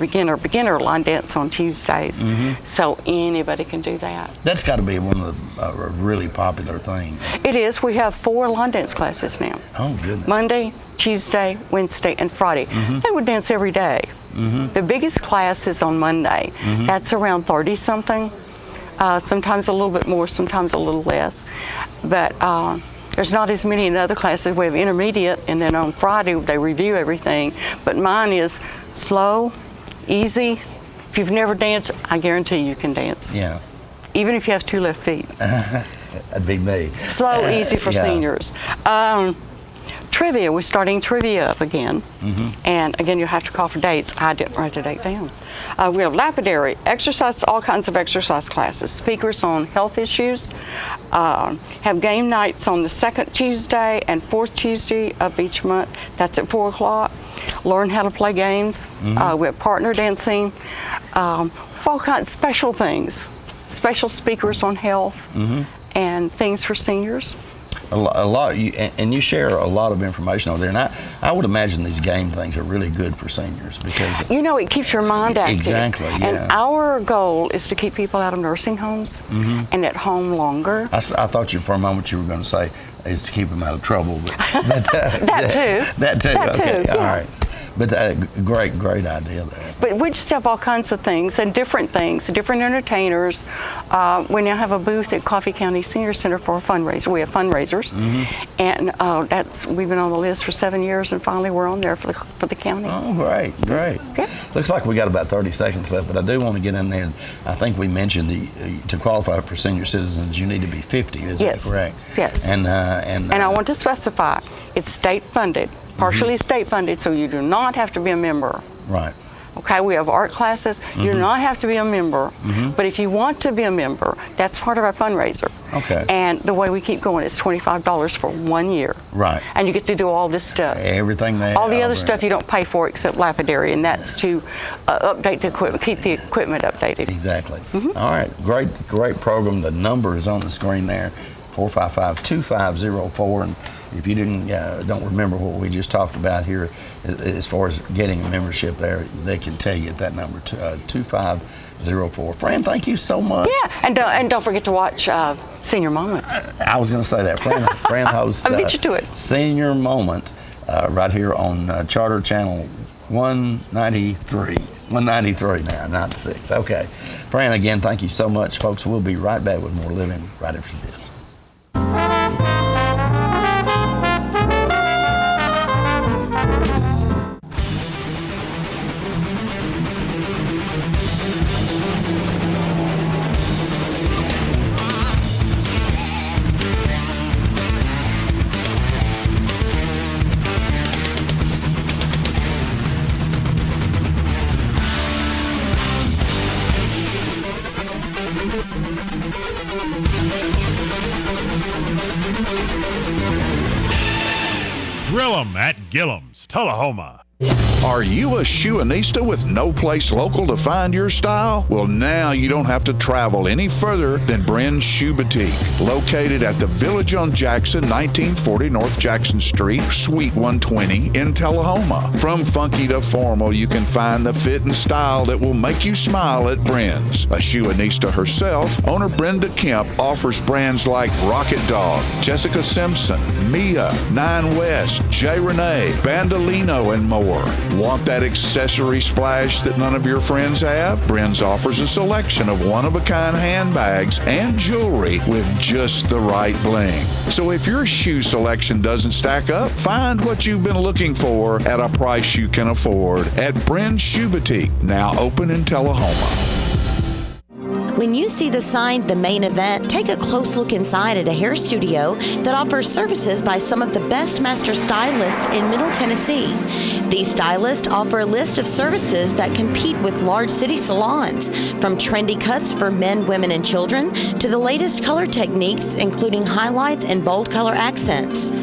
line dance on Tuesdays. So anybody can do that. That's got to be one of the really popular things. It is. We have 4 line dance classes now. Oh, goodness. Monday, Tuesday, Wednesday, and Friday. They would dance every day. The biggest class is on Monday. That's around 30-something. Sometimes a little bit more, sometimes a little less. But there's not as many in other classes. We have intermediate, and then on Friday they review everything. But mine is slow, easy. If you've never danced, I guarantee you can dance. Yeah. Even if you have 2 left feet. That'd be me. Slow, easy for seniors. Trivia, we're starting trivia up again. And again, you'll have to call for dates. I didn't write the date down. We have lapidary, exercise, all kinds of exercise classes, speakers on health issues, have game nights on the 2nd Tuesday and 4th Tuesday of each month. That's at 4 o'clock. Learn how to play games. We have partner dancing. All kinds of special things, special speakers on health and things for seniors. A lot, and you share a lot of information over there, and I would imagine these game things are really good for seniors because you know it keeps your mind active. Exactly. Yeah. And our goal is to keep people out of nursing homes and at home longer. I thought for a moment you were going to say is to keep them out of trouble, but that too. That too. That okay. too. Yeah. All right. But great idea there. But we just have all kinds of things and different entertainers. We now have a booth at Coffee County Senior Center for a fundraiser. We have fundraisers, and we've been on the list for 7 years, and finally we're on there for the county. Oh, great. Looks like we got about 30 seconds left, but I do want to get in there. I think we mentioned to qualify for senior citizens, you need to be 50. Is that correct? Yes. And I want to specify, it's state funded, partially state funded, so you do not have to be a member. Right. Okay, we have art classes. You do not have to be a member, but if you want to be a member, that's part of our fundraiser. Okay. And the way we keep going is $25 for 1 year. Right. And you get to do all this stuff. Everything there. All the other stuff you don't pay for except lapidary, and that's to update the equipment, keep the equipment updated. Exactly. All right, great program. The number is on the screen there, 455-2504. And if you don't remember what we just talked about here, as far as getting a membership there, they can tell you at that number, 2504. Fran, thank you so much. Yeah, and don't forget to watch Senior Moments. I was going to say that. Fran hosts I beat you to it. Senior Moment right here on Charter Channel 193. 193 now, 96. Okay. Fran, again, thank you so much, folks. We'll be right back with more Living right after this. Thrill 'em at Gillum's, Tullahoma. Are you a shoeanista with no place local to find your style? Well, now you don't have to travel any further than Bren's Shoe Boutique, located at the Village on Jackson, 1940 North Jackson Street, Suite 120 in Tullahoma. From funky to formal, you can find the fit and style that will make you smile at Bren's. A shoeanista herself, owner Brenda Kemp offers brands like Rocket Dog, Jessica Simpson, Mia, Nine West, J. Renee, Bandolino, and more. Want that accessory splash that none of your friends have? Bren's offers a selection of one-of-a-kind handbags and jewelry with just the right bling. So if your shoe selection doesn't stack up, find what you've been looking for at a price you can afford at Bren's Shoe Boutique, now open in Tullahoma. When you see the sign, The Main Event, take a close look inside at a hair studio that offers services by some of the best master stylists in Middle Tennessee. These stylists offer a list of services that compete with large city salons, from trendy cuts for men, women, and children, to the latest color techniques, including highlights and bold color accents.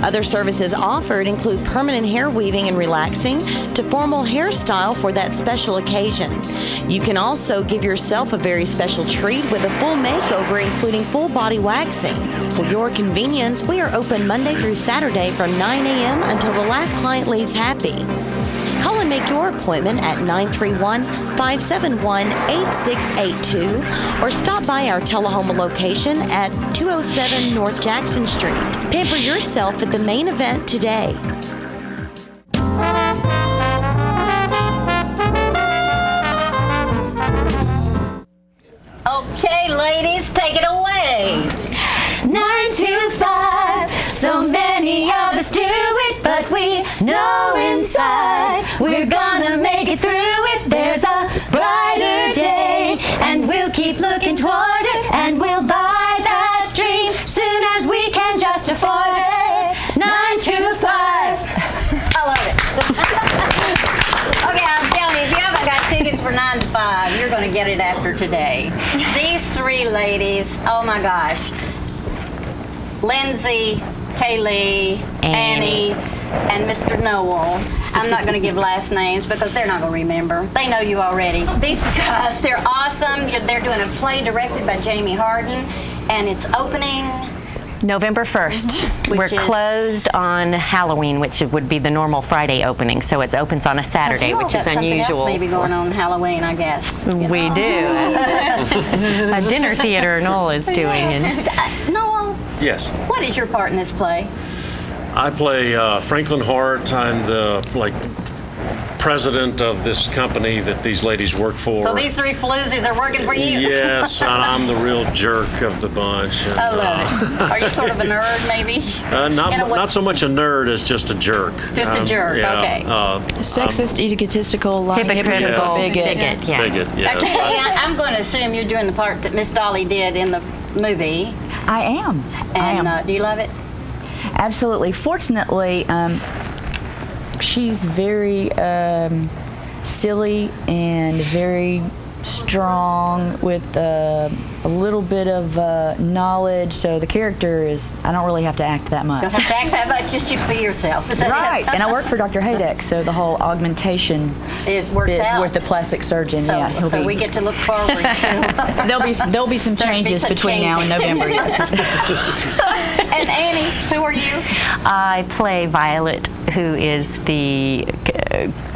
Other services offered include permanent hair weaving and relaxing to formal hairstyle for that special occasion. You can also give yourself a very special treat with a full makeover, including full body waxing. For your convenience, we are open Monday through Saturday from 9 a.m. until the last client leaves happy. Call and make your appointment at 931-571-8682 or stop by our Tullahoma location at 207 North Jackson Street. Pamper yourself at The Main Event today. Okay, ladies, take it away. 9 to 5, so many of us do it, but we know inside we're gonna make it through it. There's a brighter day, and we'll keep looking toward it, and we'll buy that dream soon as we can just afford it. 9 to 5. I love it. Okay, I'm telling you, if you haven't got tickets for 9 to 5, you're going to get it after today. These three ladies, oh my gosh. Lindsay, Kaylee, Annie, and Mr. Noel. I'm not going to give last names because they're not going to remember. They know you already. These guys, they're awesome. They're doing a play directed by Jamie Harden, and it's opening November 1st. We're closed on Halloween, which would be the normal Friday opening, so it opens on a Saturday, which is unusual. Maybe going on Halloween, I guess. We do. A dinner theater Noel is doing. Noel, Yes. what is your part in this play? I play Franklin Hart. I'm the president of this company that these ladies work for. So these three floozies are working for you? Yes, and I'm the real jerk of the bunch. And, I love it. Are you sort of a nerd, maybe? Not so much a nerd as just a jerk. Just a jerk, yeah, okay. Sexist, egotistical, lying, hypocritical, yes. bigot. Bigot, yes. I'm going to assume you're doing the part that Miss Dolly did in the movie. I am. And do you love it? Absolutely. Fortunately, she's very silly and very strong with a little bit of knowledge, so the character is, I don't really have to act that much. Don't have to act that much, just you be yourself. Is that Right, it? and I work for Dr. Haydeck, so the whole augmentation works bit out. with the plastic surgeon. So, yeah, so we get to look forward to. there'll be some changes between now and November. Yes. And Annie, who are you? I play Violet, who is the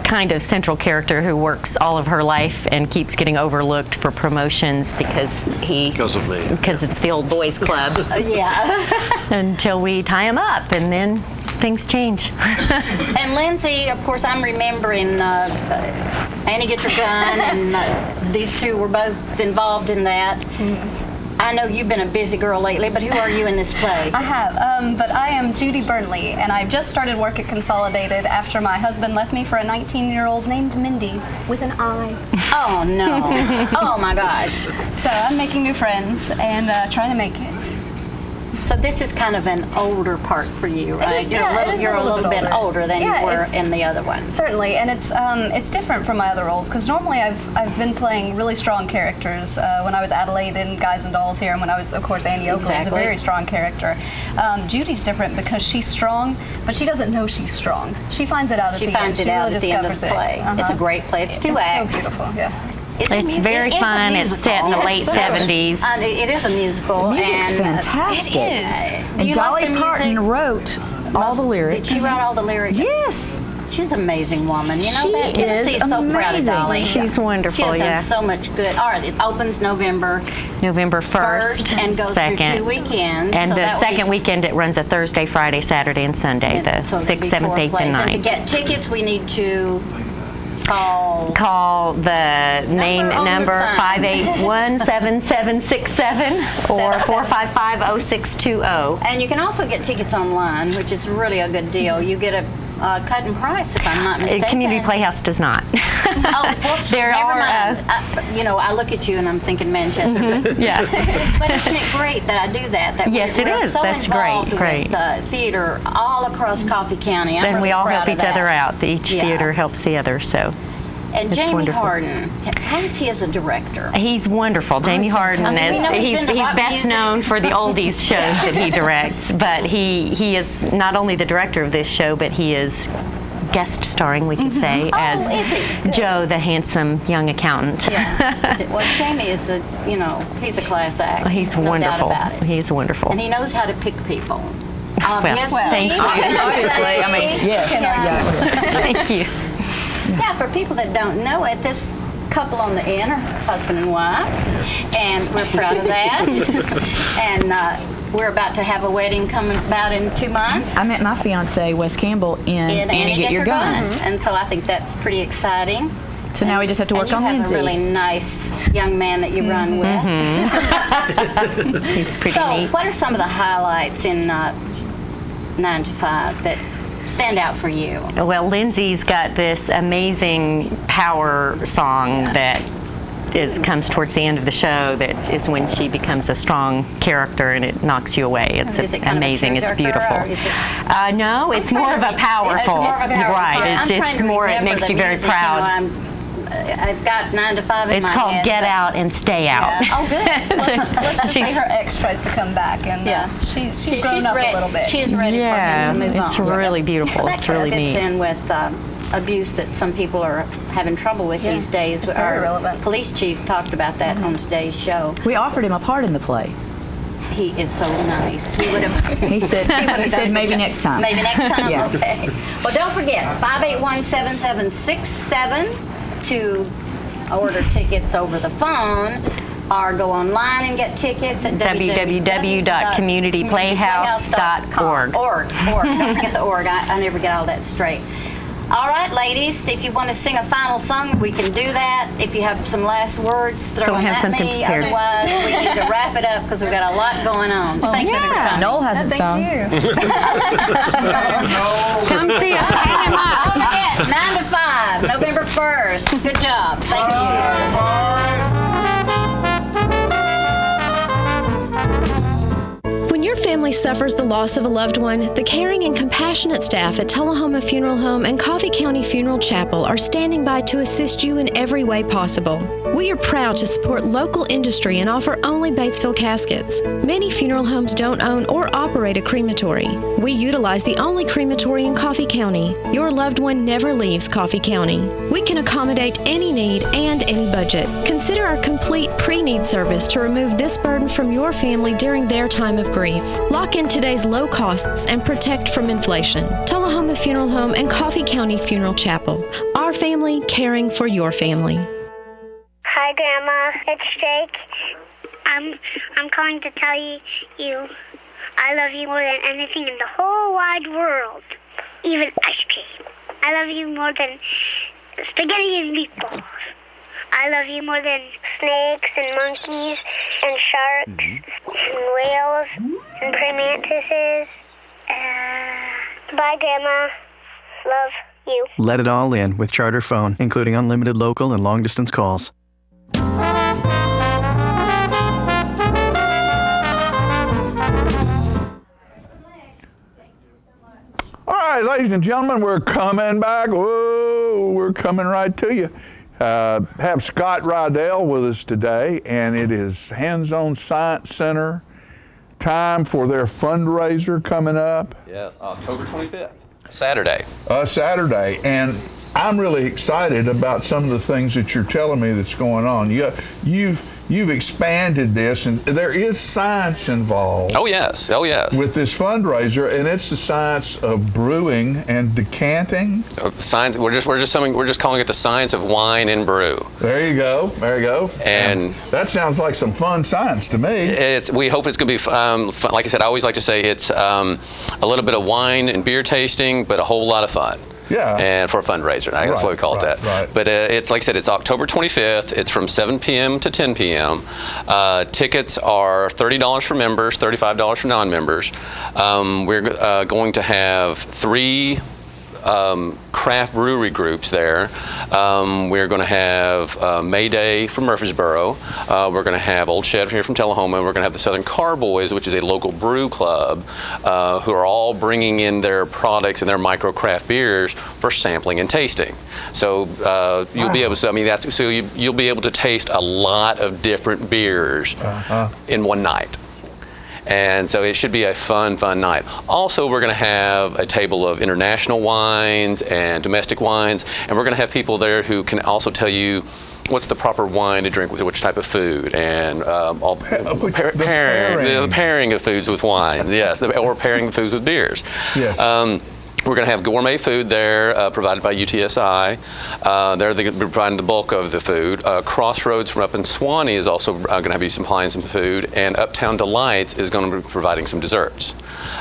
kind of central character who works all of her life and keeps getting overlooked for promotions because of me. Because it's the old boys club. Yeah. Until we tie him up, and then things change. And Lindsay, of course, I'm remembering Annie Get Your Gun, and these two were both involved in that. Mm-hmm. I know you've been a busy girl lately, but who are you in this play? I have, but I am Judy Burnley, and I just started work at Consolidated after my husband left me for a 19-year-old named Mindy with an I. Oh, no. Oh, my gosh. So I'm making new friends and trying to make it. So this is kind of an older part for you, right? It is, You're a little bit older than you were in the other one. Certainly, and it's different from my other roles because normally I've been playing really strong characters. When I was Adelaide in Guys and Dolls here, and when I was, of course, Annie Oakley is a very strong character. Judy's different because she's strong, but she doesn't know she's strong. She finds it out at the end. She finds it out at the end of the play. It's a great play. It's 2 acts. So beautiful, yeah. It's very fun. It's set in the late 70s. It is a musical. The music's and fantastic. It is. And Dolly Parton wrote all the lyrics. Did she write all the lyrics? Yes. She's an amazing woman. You know She that? Tennessee's is so proud of amazing. Dolly. She's wonderful, She has yeah. done so much good. All right, it opens November 1st and goes 2nd. through 2 weekends. And so the that would second be, weekend it runs a Thursday, Friday, Saturday, and Sunday, the so it'd 6th, be 7th, 4 8th, plays. and And to 9th. get tickets, we need to call the name number on the sign. 581-7767 or 455-0620. And you can also get tickets online, which is really a good deal. You get a cut in price, if I'm not mistaken. Community Playhouse does not. Oh, whoops, There never are, mind. I look at you and I'm thinking Manchester. Yeah. But isn't it great that I do that? Yes, we're it is. So That's involved great. With theater all across Coffee County. I'm Then really we all proud help of each that. other out. Each Yeah. theater helps the other, so And it's Jamie wonderful. Harden, how is he as a director? He's wonderful. Jamie Harden I mean, we know he's he's into rock best music. known for the oldies shows that he directs, but he is not only the director of this show, but he is guest starring, we could say, as is he? Good. Joe, the handsome young accountant. Yeah. Well, Jamie is he's a class act. He's no wonderful. Doubt about it. He's wonderful. And he knows how to pick people. Well, thank you. Obviously, I mean, yes. Thank you. Yeah, for people that don't know it, this couple on the end are husband and wife, and we're proud of that. And we're about to have a wedding coming about in 2 months. I met my fiance, Wes Campbell, in Annie Get Your Gun. And so I think that's pretty exciting. So now we just have to work on And Lindsay. you have a really nice young man that you run with. He's pretty So neat. what are some of the highlights in 9 to 5 that stand out for you? Well, Lindsay's got this amazing power song that comes towards the end of the show. That is when she becomes a strong character and it knocks you away. It's Is it kind amazing. of a It's tearjerker, beautiful. or is it- No, it's more of a powerful. It's more of a powerful. Right. Sorry, I'm It's trying to more. It remember makes the you very music, proud. I've got 9 to 5 in It's my called head, Get but- Out and Stay Out. Yeah. Oh, good. Let's just say She's- her ex tries to come back, and she's grown up a little bit. She's ready Yeah, for him to move it's on. really beautiful. So that It's kind of really fits neat. in with abuse that some people are having trouble with these days. it's very Our relevant. police chief talked about that on today's show. We offered him a part in the play. He is so nice. He would have. He said maybe next time. Maybe next time. Yeah. Okay. Well, don't forget 581-7767 to order tickets over the phone, or go online and get tickets at www.communityplayhouse.org. Org. Don't forget the org. I never get all that straight. All right, ladies, if you want to sing a final song, we can do that. If you have some last words, throw Don't them have at something me. prepared. Otherwise, we need to wrap it up because we've got a lot going on. Thank you for coming. Noel hasn't sung. Come see us. Hang 'em up. Don't forget, 9 to 5, November 1st. Good job. Thank you. When your family suffers the loss of a loved one, the caring and compassionate staff at Tullahoma Funeral Home and Coffee County Funeral Chapel are standing by to assist you in every way possible. We are proud to support local industry and offer only Batesville caskets. Many funeral homes don't own or operate a crematory. We utilize the only crematory in Coffee County. Your loved one never leaves Coffee County. We can accommodate any need and any budget. Consider our complete pre-need service to remove this burden from your family during their time of grief. Lock in today's low costs and protect from inflation. Tullahoma Funeral Home and Coffee County Funeral Chapel. Our family caring for your family. Hi, Grandma. It's Jake. I'm calling to tell you I love you more than anything in the whole wide world, even ice cream. I love you more than spaghetti and meatballs. I love you more than snakes and monkeys and sharks and whales and praying mantises. Bye, Grandma. Love you. Let it all in with Charter Phone, including unlimited local and long-distance calls. All right, ladies and gentlemen, we're coming back. Whoa, we're coming right to you. Have Scott Rydell with us today, and it is Hands-On Science Center time for their fundraiser coming up. Yes, October 25th. Saturday. Saturday, and I'm really excited about some of the things that you're telling me that's going on. You've expanded this, and there is science involved. Oh yes, oh yes. With this fundraiser, and it's the science of brewing and decanting. Science. We're just calling it the science of wine and brew. There you go. There you go. And that sounds like some fun science to me. We hope it's going to be fun. Like I said, I always like to say it's a little bit of wine and beer tasting, but a whole lot of fun. Yeah. And for a fundraiser. That's why we call it that. Right. But it's like I said, it's October 25th. It's from 7 p.m. to 10 p.m. Tickets are $30 for members, $35 for non-members. We're going to have 3 craft brewery groups there. We're going to have Mayday from Murfreesboro. We're going to have Old Shed here from Tullahoma. We're going to have the Southern Carboys, which is a local brew club, who are all bringing in their products and their micro craft beers for sampling and tasting. So you'll be able to. You'll be able to taste a lot of different beers in one night. And so it should be a fun night. Also, we're going to have a table of international wines and domestic wines, and we're going to have people there who can also tell you what's the proper wine to drink with which type of food, and the pairing of foods with wine, yes, or pairing the foods with beers. Yes. We're going to have gourmet food there provided by UTSI. They're going to be providing the bulk of the food. Crossroads from up in Swanee is also going to have you supplying some food, and Uptown Delights is going to be providing some desserts.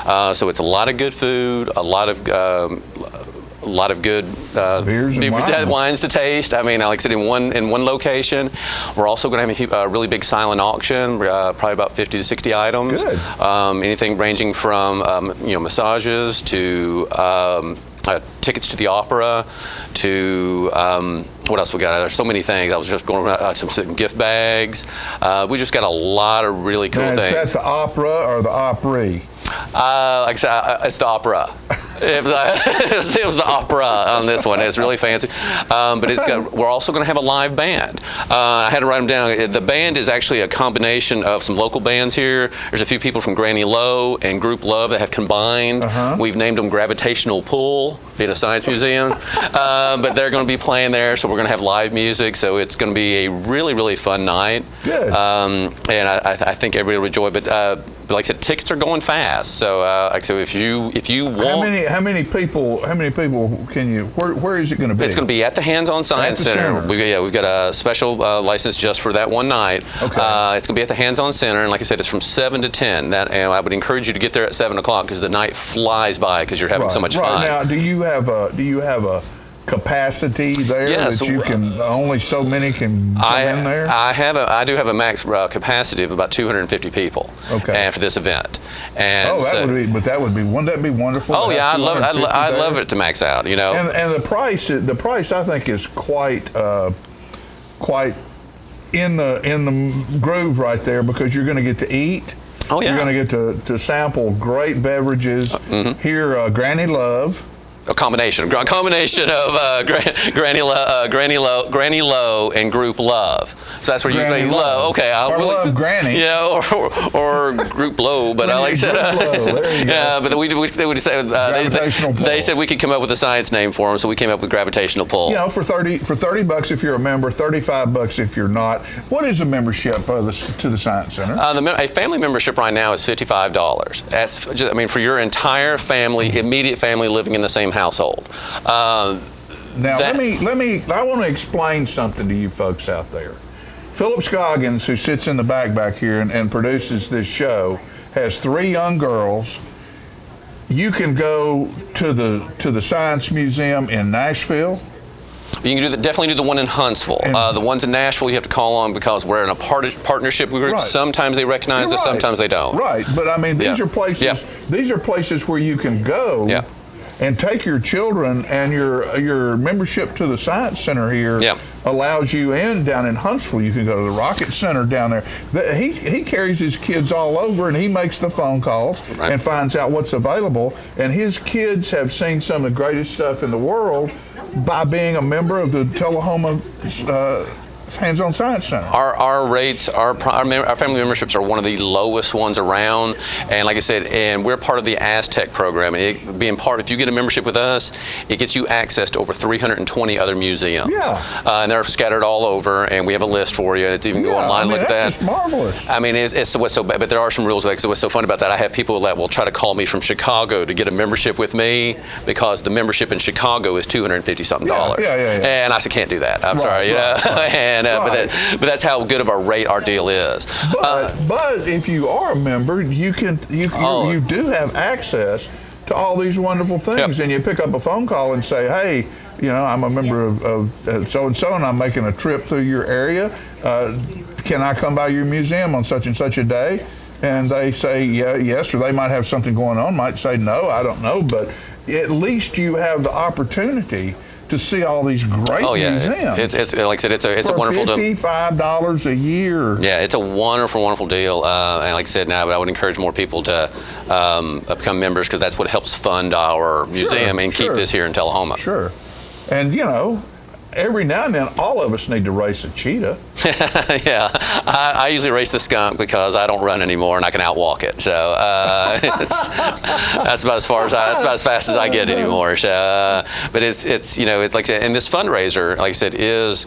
So it's a lot of good food, a lot of good beers and wines to taste. I mean, like I said, in one location. We're also going to have a really big silent auction, probably about 50 to 60 items. Good. Anything ranging from massages to tickets to the opera, to what else we got? There's so many things. I was just going around some gift bags. We just got a lot of really cool things. That's the opera or the Opry? Like I said, it's the opera. It was the opera on this one. It's really fancy, but we're also going to have a live band. I had to write them down. The band is actually a combination of some local bands here. There's a few people from Granny Low and Group Love that have combined. We've named them Gravitational Pull, being a science museum, but they're going to be playing there, so we're going to have live music. So it's going to be a really fun night. Good. And I think everybody will enjoy. But but like I said, tickets are going fast. So like so if you want, how many people can you? Where is it going to be? It's going to be at the Hands-On Science Center. We've got a special license just for that one night. Okay. It's going to be at the Hands-On Center, and like I said, it's from 7 to 10. And I would encourage you to get there at 7 o'clock because the night flies by because you're having so much fun. Now, do you have a capacity there that you can only so many can come in there? I do have a max capacity of about 250 people. Okay. And for this event. And wouldn't that be wonderful? Oh yeah, I'd love it to max out. You know. And the price I think is quite in the groove right there because you're going to get to eat. Oh yeah. You're going to get to sample great beverages. Hear Granny Love. A combination of Granny Low and Group Love. So that's where you say Low. Okay, I love Granny. Yeah, or Group Low. But I like said, yeah. But they said we could come up with a science name for them, so we came up with Gravitational Pull. You know, for $30 if you're a member, $35 if you're not. What is a membership to the Science Center? A family membership right now is $55. That's just, for your entire family, immediate family living in the same household. Now I want to explain something to you folks out there. Philip Scoggins, who sits in the back here and produces this show, has 3 young girls. You can go to the Science Museum in Nashville. You can definitely do the one in Huntsville. The ones in Nashville you have to call on because we're in a partnership group. Right. Sometimes they recognize us, sometimes they don't. Right, but I mean these are places. Yeah. These are places where you can go. Yeah. And take your children, and your membership to the Science Center here allows you in down in Huntsville. You can go to the Rocket Center down there. He carries his kids all over, and he makes the phone calls and finds out what's available. And his kids have seen some of the greatest stuff in the world by being a member of the Tullahoma Hands-On Science Center. Our rates, our family memberships are one of the lowest ones around, and like I said, and we're part of the Aztec program. And if you get a membership with us, it gets you access to over 320 other museums. Yeah. And they're scattered all over, and we have a list for you. It's even go online, look at that. That's just marvelous. I mean, it's what's so bad, but there are some rules. So what's so fun about that? I have people that will try to call me from Chicago to get a membership with me because the membership in Chicago is $250-something. Yeah. And I said, can't do that. I'm sorry, you know. And but that's how good of a rate our deal is. But if you are a member, you do have access to all these wonderful things, and you pick up a phone call and say, hey, I'm a member of so-and-so, and I'm making a trip through your area. Can I come by your museum on such and such a day? And they say yes, or they might have something going on, might say no, I don't know, but at least you have the opportunity to see all these great museums. It's like I said, it's a wonderful deal. $55 a year. Yeah, it's a wonderful deal. And like I said, but I would encourage more people to become members because that's what helps fund our museum and keep this here in Tullahoma. Sure. And every now and then, all of us need to race a cheetah. Yeah, I usually race the skunk because I don't run anymore and I can outwalk it. So that's about as fast as I get anymore. So, but it's like, and this fundraiser, like I said, is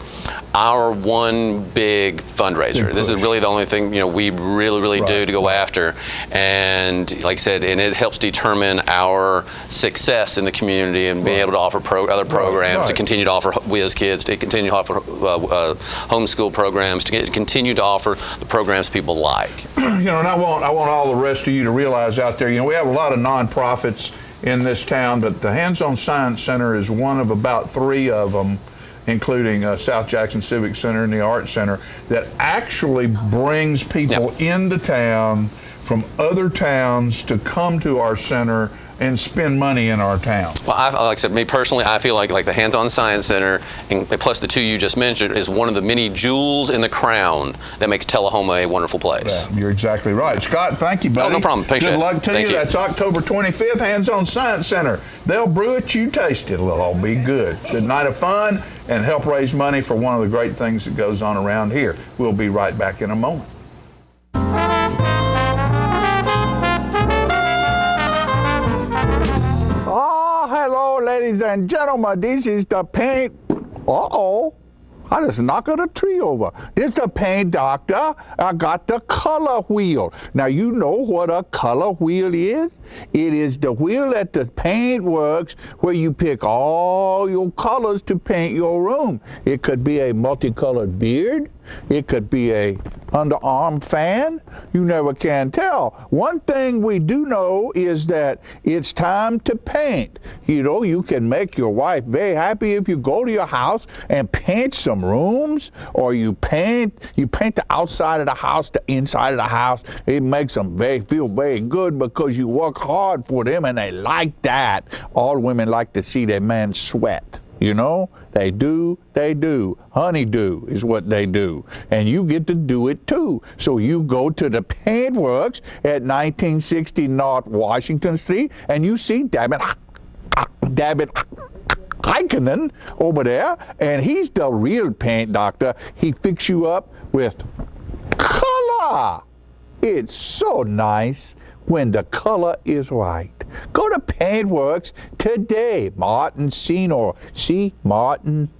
our one big fundraiser. This is really the only thing we really do to go after, and like I said, and it helps determine our success in the community and being able to offer other programs to continue to offer whiz kids, to continue to offer homeschool programs, to continue to offer the programs people like. And I want all the rest of you to realize out there, we have a lot of nonprofits in this town, but the Hands-On Science Center is one of about 3 of them, including South Jackson Civic Center and the Art Center, that actually brings people into town from other towns to come to our center and spend money in our town. Well, like I said, me personally, I feel like the Hands-On Science Center, and plus the 2 you just mentioned, is one of the many jewels in the crown that makes Tullahoma a wonderful place. Yeah, you're exactly right. Scott, thank you, buddy. Oh, no problem. Appreciate Good luck to you. That's October 25th, Hands-On Science Center. They'll brew it, you taste it. It'll all be good. Good night of fun, and help raise money for one of the great things that goes on around here. We'll be right back in a moment. Hello, ladies and gentlemen. This is the paint. I just knocked the tree over. This the paint doctor. I got the color wheel. Now you know what a color wheel is? It is the wheel at the paint works where you pick all your colors to paint your room. It could be a multicolored beard. It could be a underarm fan. You never can tell. One thing we do know is that it's time to paint. You know, you can make your wife very happy if you go to your house and paint some rooms, or you paint the outside of the house, the inside of the house. It makes them feel very good because you work hard for them and they like that. All women like to see their man sweat. You know, they do. Honeydew is what they do. And you get to do it too. So you go to the paint works at 1960 North Washington Street and you see David Heikkinen over there, and he's the real paint doctor. He fix you up with color. It's so nice when the color is right. Go to Paintworks today. Martin Senior. See? Martin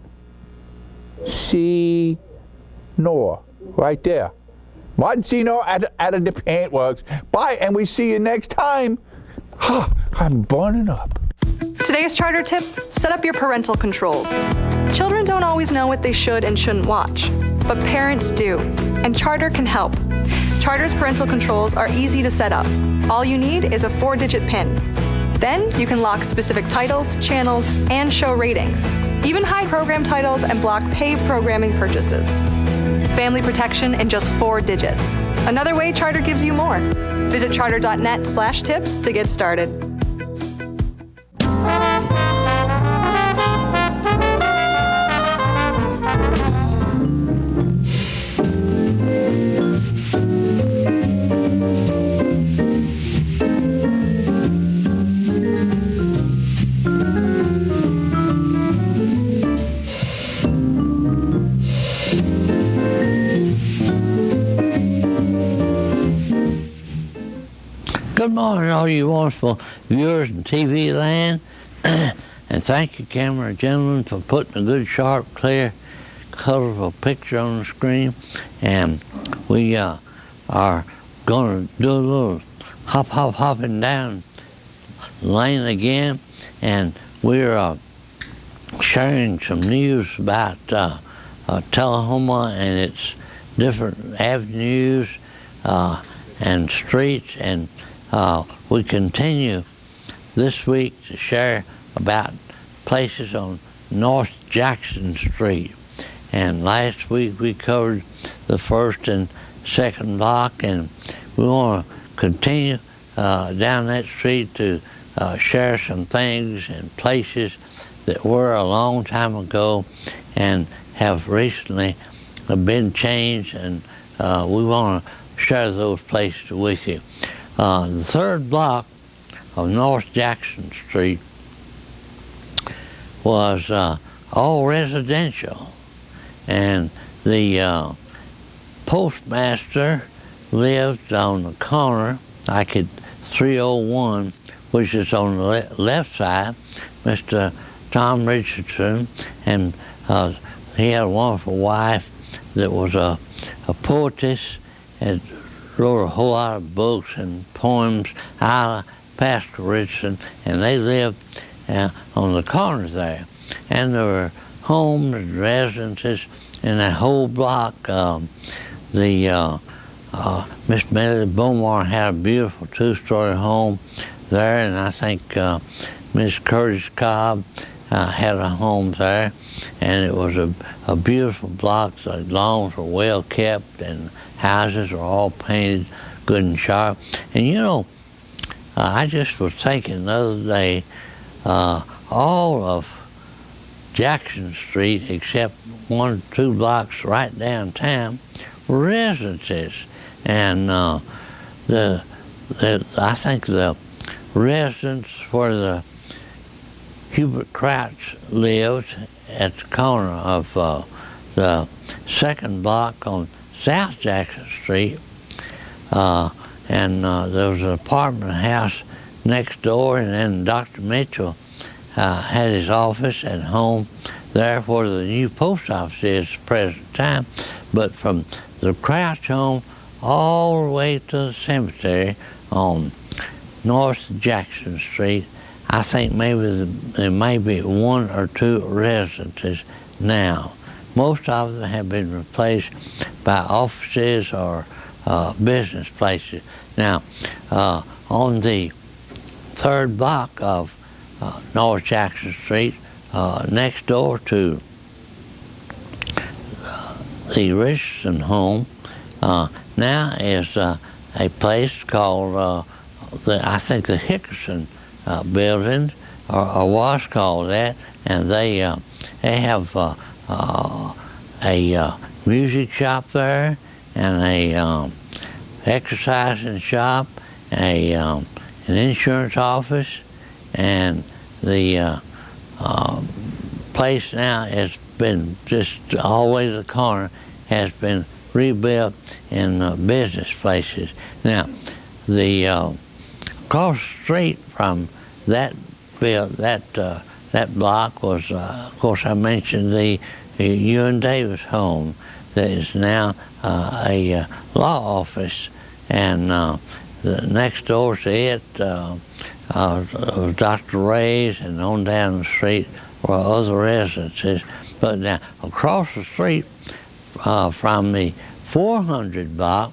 Senior. Right there. Martin Senior at the Paintworks. Bye, and we see you next time. I'm burning up. Today's charter tip, set up your parental controls. Children don't always know what they should and shouldn't watch, but parents do, and Charter can help. Charter's parental controls are easy to set up. All you need is a 4-digit PIN. Then you can lock specific titles, channels, and show ratings. Even hide program titles and block paid programming purchases. Family protection in just 4 digits. Another way Charter gives you more. Visit charter.net/tips to get started. Good morning, all you wonderful viewers in TV land. And thank you, camera gentlemen, for putting a good, sharp, clear, colorful picture on the screen. And we are going to do a little hopping down the lane again. And we're sharing some news about Tullahoma and its different avenues and streets. And we continue this week to share about places on North Jackson Street. And last week we covered the first and second block, and we want to continue down that street to share some things and places that were a long time ago and have recently been changed, and we want to share those places with you. The third block of North Jackson Street was all residential, and the postmaster lived on the corner, like at 301, which is on the left side, Mr. Tom Richardson, and he had a wonderful wife that was a poetess and wrote a whole lot of books and poems, Isla Pastor Richardson, and they lived on the corner there. And there were homes and residences in that whole block. Miss Melody Beaumont had a beautiful 2-story home there, and I think Miss Curtis Cobb had a home there. And it was a beautiful block. The lawns were well kept, and houses were all painted good and sharp. And you know, I just was thinking the other day, all of Jackson Street, except 1 or 2 blocks right downtown, were residences. And I think the residence where the Hubert Crouch lived at the corner of the second block on South Jackson Street, and there was an apartment house next door, and then Dr. Mitchell had his office at home there where the new post office is at the present time. But from the Crouch home all the way to the cemetery on North Jackson Street, I think maybe there may be 1 or 2 residences now. Most of them have been replaced by offices or business places. Now, on the 3rd block of North Jackson Street, next door to the Richardson home, now is a place called, I think the Hickerson building, or was called that, and they have a music shop there, and a exercising shop, an insurance office, and the place now has been just always the corner has been rebuilt in business places. Now, the across the street from that block was, of course, I mentioned the Ewan Davis home that is now a law office, and next door to it was Dr. Ray's, and on down the street were other residences. But now across the street from the 400 block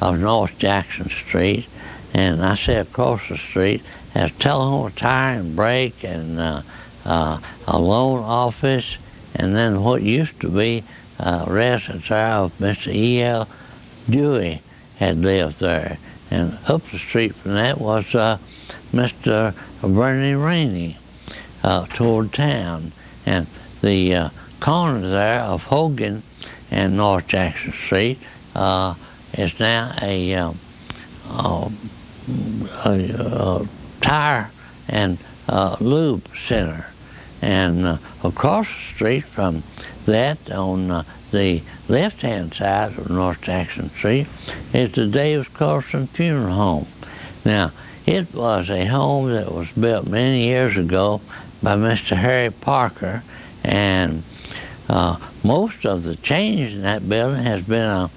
of North Jackson Street, and I say across the street, has Tullahoma Tire and Brake, and a loan office, and then what used to be residence there of Mr. E.L. Dewey had lived there. And up the street from that was Mr. Bernie Rainey toward town. And the corner there of Hogan and North Jackson Street is now a tire and lube center. And across the street from that, on the left-hand side of North Jackson Street, is the Davis Carlson Funeral Home. Now, it was a home that was built many years ago by Mr. Harry Parker, and most of the change in that building has been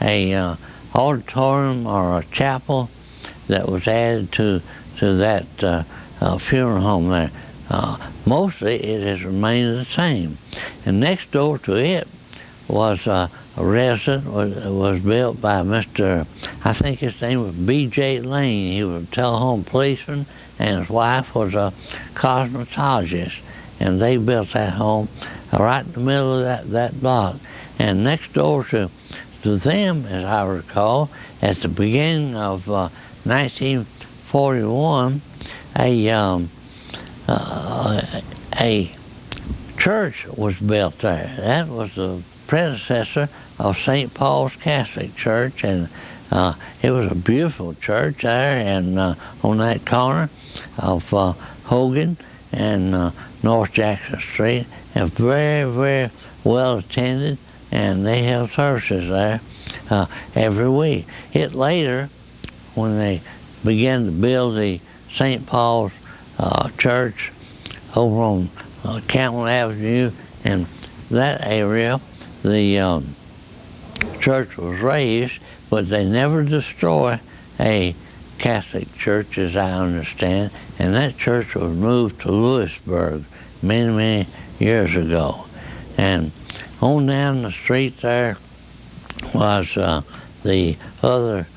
a auditorium or a chapel that was added to that funeral home there. Mostly it has remained the same. And next door to it was a residence was built by Mr., I think his name was B.J. Lane. He was a Tullahoma policeman, and his wife was a cosmetologist. And they built that home right in the middle of that block. And next door to them, as I recall, at the beginning of 1941, a church was built there. That was the predecessor of St. Paul's Catholic Church, and it was a beautiful church there, and on that corner of Hogan and North Jackson Street, and very, very well attended, and they held services there every week. It later, when they began to build the St. Paul's church over on Campbell Avenue, and that area, the church was raised, but they never destroyed a Catholic church, as I understand, and that church was moved to Lewisburg many, many years ago. And on down the street there was the other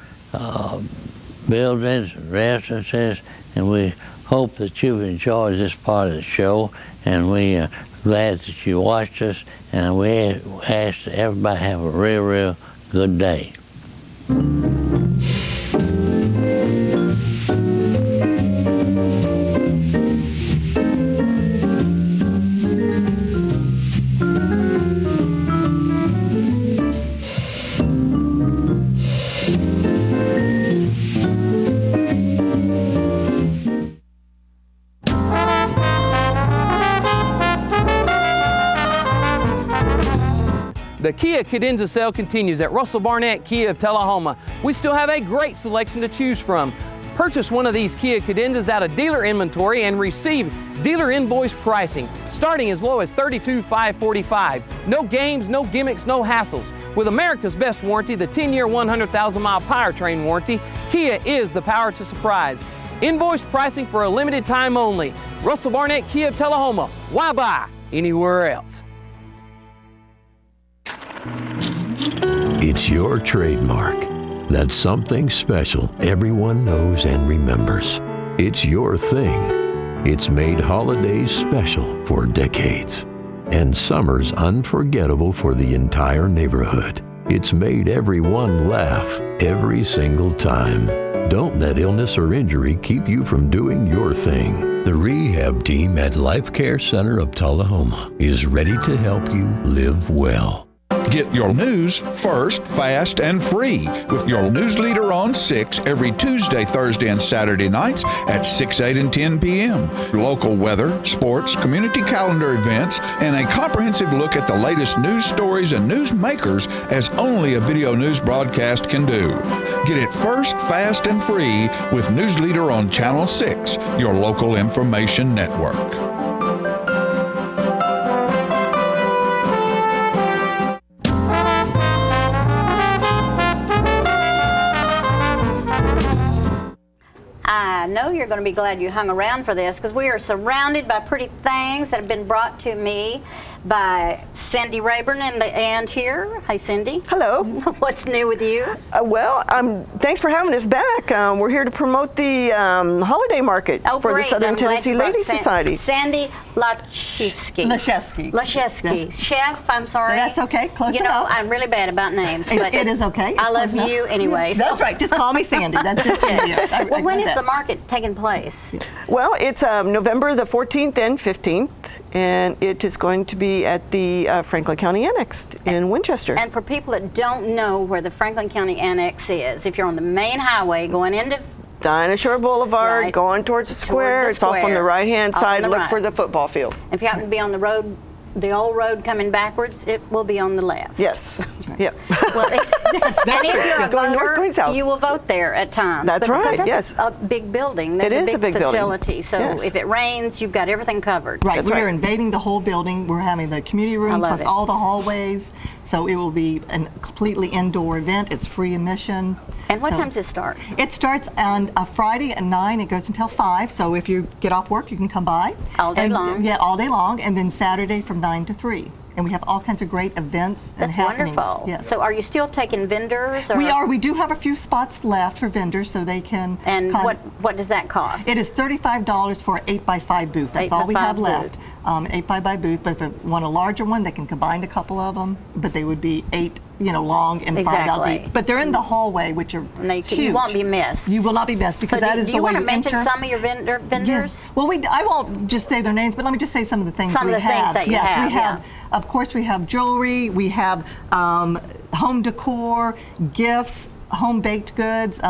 buildings and residences, and we hope that you've enjoyed this part of the show, and we are glad that you watched us, and we ask that everybody have a real, real good day. The Kia Cadenza sale continues at Russell Barnett Kia of Tullahoma. We still have a great selection to choose from. Purchase one of these Kia Cadenzas out of dealer inventory and receive dealer invoice pricing. starting as low as $32,545. No games, no gimmicks, no hassles. With America's best warranty, the 10-year, 100,000-mile powertrain warranty, Kia is the power to surprise. Invoice pricing for a limited time only. Russell Barnett Kia of Tullahoma. Why buy anywhere else? It's your trademark. That's something special everyone knows and remembers. It's your thing. It's made holidays special for decades, and summers unforgettable for the entire neighborhood. It's made everyone laugh every single time. Don't let illness or injury keep you from doing your thing. The rehab team at Life Care Center of Tullahoma is ready to help you live well. Get your news first, fast, and free with your news leader on 6 every Tuesday, Thursday, and Saturday nights at 6, 8, and 10 p.m. Local weather, sports, community calendar events, and a comprehensive look at the latest news stories and news makers as only a video news broadcast can do. Get it first, fast, and free with News Leader on Channel 6, your local information network. I know you're going to be glad you hung around for this, because we are surrounded by pretty things that have been brought to me by Cindy Rayburn and here. Hey, Cindy. Hello. What's new with you? Thanks for having us back. We're here to promote the holiday market for the Southern Tennessee Ladies Society. Sandy Lashevsky. Yes. Chef, I'm sorry. That's okay. Close enough. You know, I'm really bad about names. But it is okay. I love you anyway. That's right. Just call me Sandy. That's just easier. Well, when is the market taking place? Well, it's November the 14th and 15th, and it is going to be at the Franklin County Annex in Winchester. And for people that don't know where the Franklin County Annex is, if you're on the main highway going into Dinah Shore Boulevard, right, going towards the square, it's off on the right-hand side. Look for the football field. If you happen to be on the road, the old road coming backwards, it will be on the left. Yes. That's right. Yep. Well, and if you're a going voter, north, going south. You will vote there at times. That's right. That's yes. a big building. That's it is a big facility. Building. So if it rains, you've got everything covered. Right. We're invading the whole building. We're having the community room plus all the hallways. So it will be a completely indoor event. It's free admission. And what time does it start? It starts on a Friday at 9. It goes until 5. So if you get off work, you can come by. All day long? Yeah, all day long. And then Saturday from 9 to 3. And we have all kinds of great events and happenings. That's wonderful. Yes. So are you still taking vendors? Or? We are. We do have a few spots left for vendors, so they can. And what does that cost? It is $35 for an 8x5 booth. That's all we have left. 8x5 booth. But if they want a larger one, they can combine a couple of them. But they would be 8, long and 5 out deep. But they're in the hallway, which are huge. You won't be missed. You will not be missed because that is the way you enter. Do you want to mention some of your vendors? Yes. Well, I won't just say their names, but let me just say some of the things we have. Some of the things that you have. Yes, we have. Of course, we have jewelry. We have home decor, gifts, home baked goods.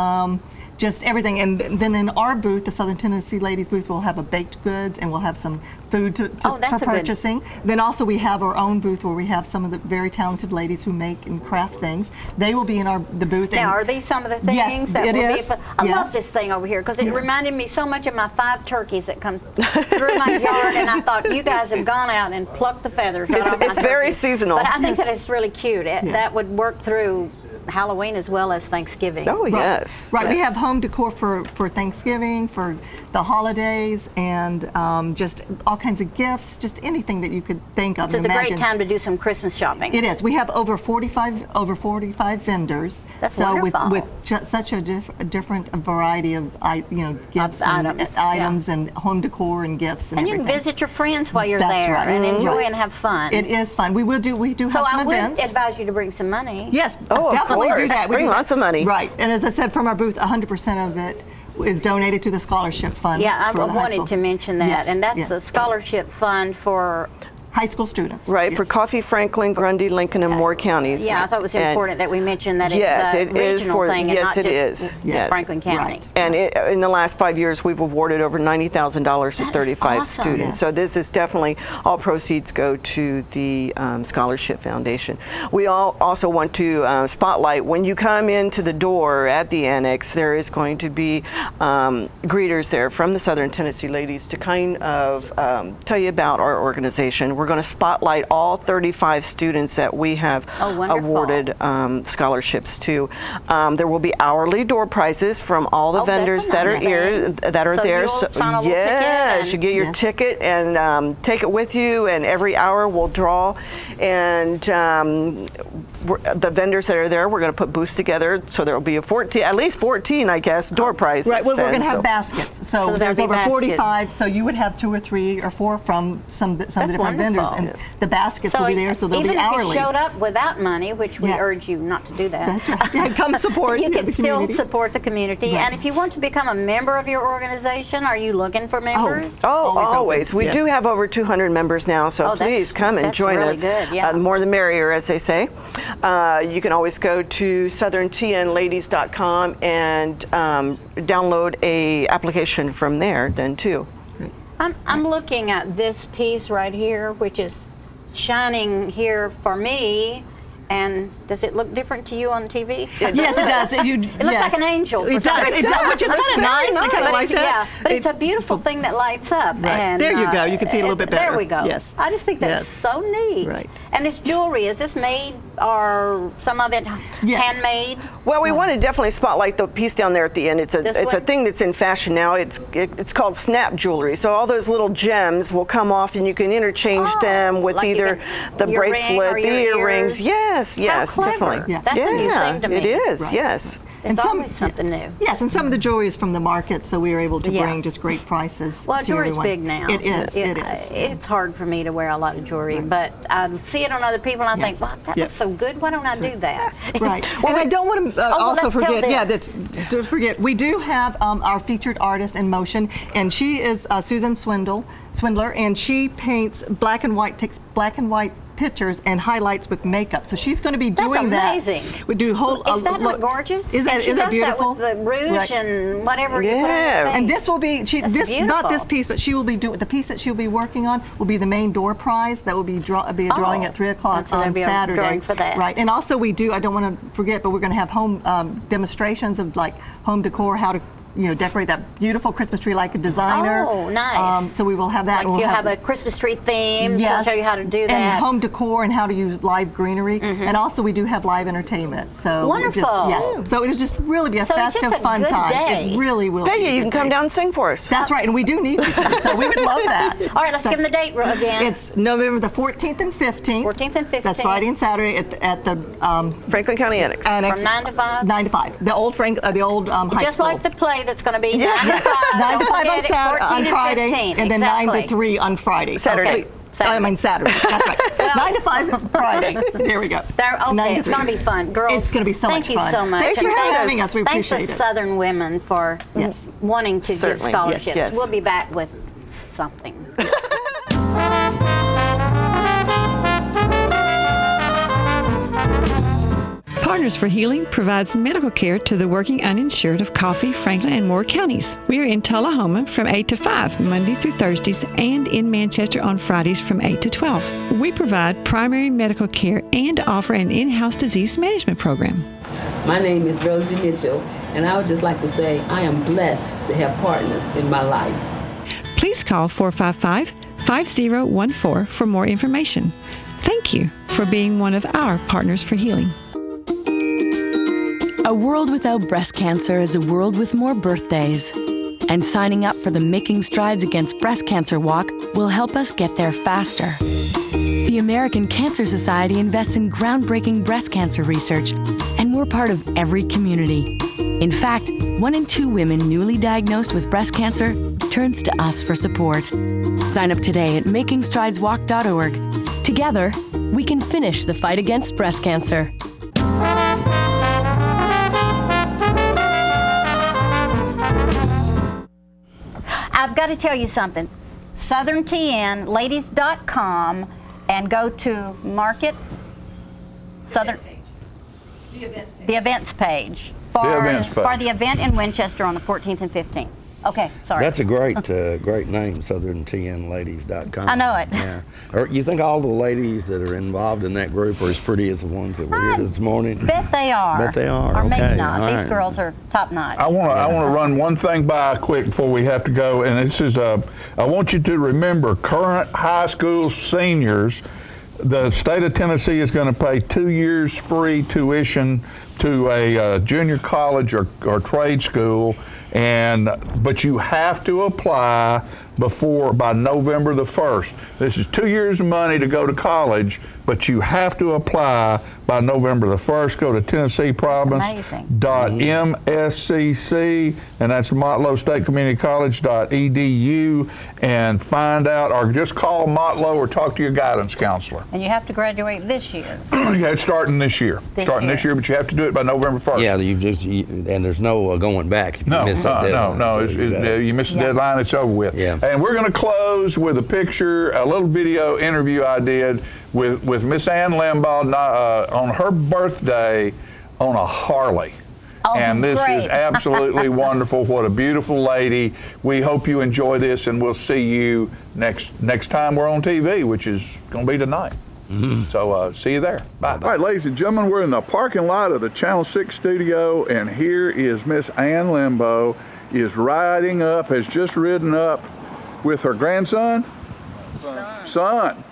Just everything. And then in our booth, the Southern Tennessee Ladies booth, we'll have a baked goods and we'll have some food for purchasing. Then also we have our own booth where we have some of the very talented ladies who make and craft things. They will be in the booth. Now, are these some of the things that will be? I love this thing over here because it reminded me so much of my 5 turkeys that come through my yard, and I thought you guys have gone out and plucked the feathers. It's very seasonal. But I think that it's really cute. That would work through Halloween as well as Thanksgiving. Oh, yes. Right. Yes. We have home decor for Thanksgiving, for the holidays, and just all kinds of gifts, just anything that you could think of. So it's a great time to do some Christmas shopping. It is. We have over 45 vendors. That's wonderful. with such a different variety of gifts and items and home decor and gifts and you can visit your friends while you're That's there right. and enjoy and have fun. It is fun. We do have some events. So I would advise you to bring some money. Yes. Definitely do that. Bring lots of money. Right. And as I said, from our booth, 100% of it is donated to the scholarship fund. Yeah, I for the high wanted school. to mention that. Yes, and that's a scholarship fund for High school students. Right, for Coffee, Franklin, Grundy, Lincoln, and Moore counties. Yeah, I thought it was important that we mentioned that yes, it's a regional thing and not just yes. Franklin County. Right. And in the last 5 years, we've awarded over $90,000 to 35 awesome. students. Yes. So this is definitely, all proceeds go to the Scholarship Foundation. We also want to spotlight, when you come into the door at the annex, there is going to be greeters there from the Southern Tennessee Ladies to kind of tell you about our organization. We're going to spotlight all 35 students that we have awarded scholarships to. There will be hourly door prizes from all the vendors that are here, there. So sign a little yes, you get your ticket and take it with you, and every hour we'll draw. And the vendors that are there, we're going to put booths together, so there will be at least 14, I guess, door prizes. Right. Well, we're going to have so baskets. So there's over 45. So you would have 2 or 3 or 4 from some of the different vendors, and the baskets will be there, so they'll be hourly. Even if you showed up without money, which we urge you not to do that. That's right. Yeah, come support. You can the still community. support the community. Right. And if you want to become a member of your organization, are you looking for members? Always. We do have over 200 members now, so please come and join us. Good, yeah. The more the merrier, as they say. You can always go to southerntnladies.com and download a application from there then too. I'm looking at this piece right here, which is shining here for me. And does it look different to you on TV? Yes, it does. It looks like an angel. It does, which is kind of nice. I kind of like that. Yeah, but it's a beautiful thing that lights up. Right. And, there you go. You can see it a little bit better. There we go. Yes. I just think that's so neat. Right. And this jewelry, is this made or some of it handmade? Well, we want to definitely spotlight the piece down there at the end. It's a thing that's in fashion now. It's called snap jewelry. So all those little gems will come off, and you can interchange them with either the bracelet, the earrings. Yes, definitely. Yeah. That's a new thing to me. It is. Right. Yes. There's always something new. Yes, and some of the jewelry is from the market, so we are able to bring just great prices. Well, to jewelry's everyone. big now. It is. It is. It's hard for me to wear a lot of jewelry, but I see it on other people, and I think, wow, that looks so good. Why don't I do that? Right. Well, I don't want to also forget. Don't forget. We do have our featured artist in motion, and she is Susan Swindler, and she paints takes black and white pictures and highlights with makeup. So she's going to be doing that. That's amazing. We do whole. Is that not gorgeous? Is that beautiful? That with the rouge and whatever. Yeah. You put on your face. And this will be not this piece, but she will be doing the piece that she'll be working on will be the main door prize that will be a drawing at 3 o'clock so on be Saturday. A drawing for that. Right. And also we do. I don't want to forget, but we're going to have home demonstrations of like home decor, how to decorate that beautiful Christmas tree like a designer. Oh, nice. So we will have that. Like we'll have a Christmas tree theme, so I'll show you how to do that. And home decor and how to use live greenery. And also we do have live entertainment. So wonderful. Yes. So it'll just really be a festive, fun time. Day. It really will. Peggy, you can come down and sing for us. That's right, and we do need you to, so we would love that. All right, let's give them the date again. It's November the 14th and 15th. 14th and 15th. That's Friday and Saturday at the Franklin County Annex. From 9 to 5? 9 to 5. The old high school. Just like the play that's going to be 9 to 5. 9 to 5 on Saturday, on Friday, 15. and then 9 to 3 on Friday. Saturday. I mean Saturday. That's right. Well, 9 to 5 Friday. There we go. Okay, it's going to be fun. Girls, it's going to be so much fun. Thank you so much. Thanks for having us. We thanks appreciate to it. Southern women for wanting to give scholarships. Yes. We'll be back with something. Partners for Healing provides medical care to the working uninsured of Coffee, Franklin, and Moore counties. We are in Tullahoma from 8 to 5, Monday through Thursdays, and in Manchester on Fridays from 8 to 12. We provide primary medical care and offer an in-house disease management program. My name is Rosie Mitchell, and I would just like to say I am blessed to have partners in my life. Please call 455-5014 for more information. Thank you for being one of our Partners for Healing. A world without breast cancer is a world with more birthdays. And signing up for the Making Strides Against Breast Cancer Walk will help us get there faster. The American Cancer Society invests in groundbreaking breast cancer research, and we're part of every community. In fact, 1 in 2 women newly diagnosed with breast cancer turns to us for support. Sign up today at makingstrideswalk.org. Together, we can finish the fight against breast cancer. I've got to tell you something. SouthernTNLadies.com and go to Market Southern. The events page. For the event in Winchester on the 14th and 15th. Okay, sorry. That's a great great name, SouthernTNLadies.com. I know it. Yeah. Or you think all the ladies that are involved in that group are as pretty as the ones that were here this morning? Bet they are. Bet they are. Or maybe Okay, not. all These right. girls are top notch. I want to run one thing by quick before we have to go, and this is I want you to remember, current high school seniors, the state of Tennessee is going to pay 2 years free tuition to a junior college or trade school, but you have to apply by November the 1st. This is 2 years of money to go to college, but you have to apply by November the 1st. Go to TennesseeProvidence.mscc, and that's MotlowStateCommunityCollege.edu, and find out, or just call Motlow or talk to your guidance counselor. And you have to graduate this year. Yeah, it's starting this year. This year, but you have to do it by November 1st. Yeah, and there's no going back. If you miss that deadline, you miss the deadline, it's over with. Yeah. And we're going to close with a picture, a little video interview I did with Miss Ann Limbaugh on her birthday on a Harley. Oh, and this great. is absolutely wonderful. What a beautiful lady. We hope you enjoy this, and we'll see you next time we're on TV, which is going to be tonight. So see you there. Bye. All right, ladies and gentlemen, we're in the parking lot of the Channel 6 studio, and here is Miss Ann Limbaugh has just ridden up with her grandson? Son.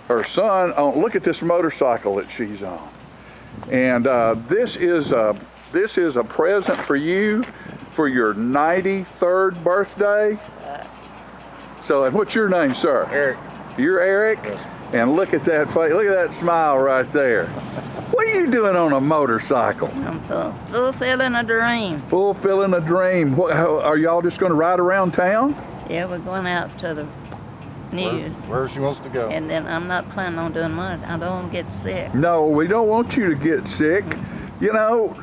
Her son. Oh, look at this motorcycle that she's on. And this is a present for you for your 93rd birthday. So, and what's your name, sir? Eric. You're Eric? Yes. And look at that face. Look at that smile right there. What are you doing on a motorcycle? I'm fulfilling a dream. Fulfilling a dream. Are y'all just going to ride around town? Yeah, we're going out to the news. Where she wants to go. And then I'm not planning on doing much. I don't want to get sick. No, we don't want you to get sick. You know,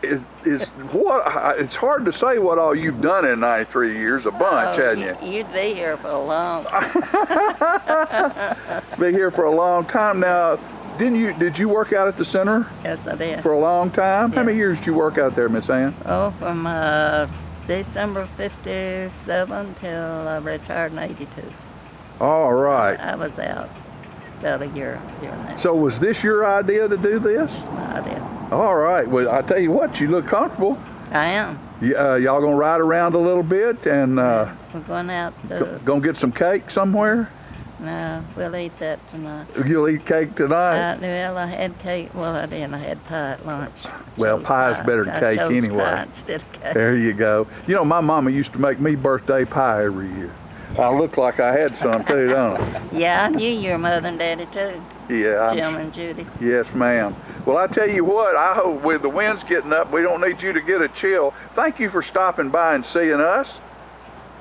it's hard to say what all you've done in 93 years, a bunch, hadn't you? You'd be here for a long time. Be here for a long time. Now, did you work out at the center? Yes, I did. For a long time? Yeah. How many years did you work out there, Miss Ann? Oh, from December 57 till I retired in 82. All right. I was out about a year doing that. So was this your idea to do this? It's my idea. All right. Well, I tell you what, you look comfortable. I am. Y'all gonna ride around a little bit and we're going out to gonna get some cake somewhere? No, we'll eat that tonight. You'll eat cake tonight? Well, I had cake. Well, I didn't. I had pie at lunch. Well, pie's better than cake anyway. Pie instead of cake. There you go. You know, my mama used to make me birthday pie every year. I look like I had some too, don't I? Yeah, I knew your mother and daddy too. Yeah. Jim and Judy. Yes, ma'am. Well, I tell you what, I hope with the winds getting up, we don't need you to get a chill. Thank you for stopping by and seeing us.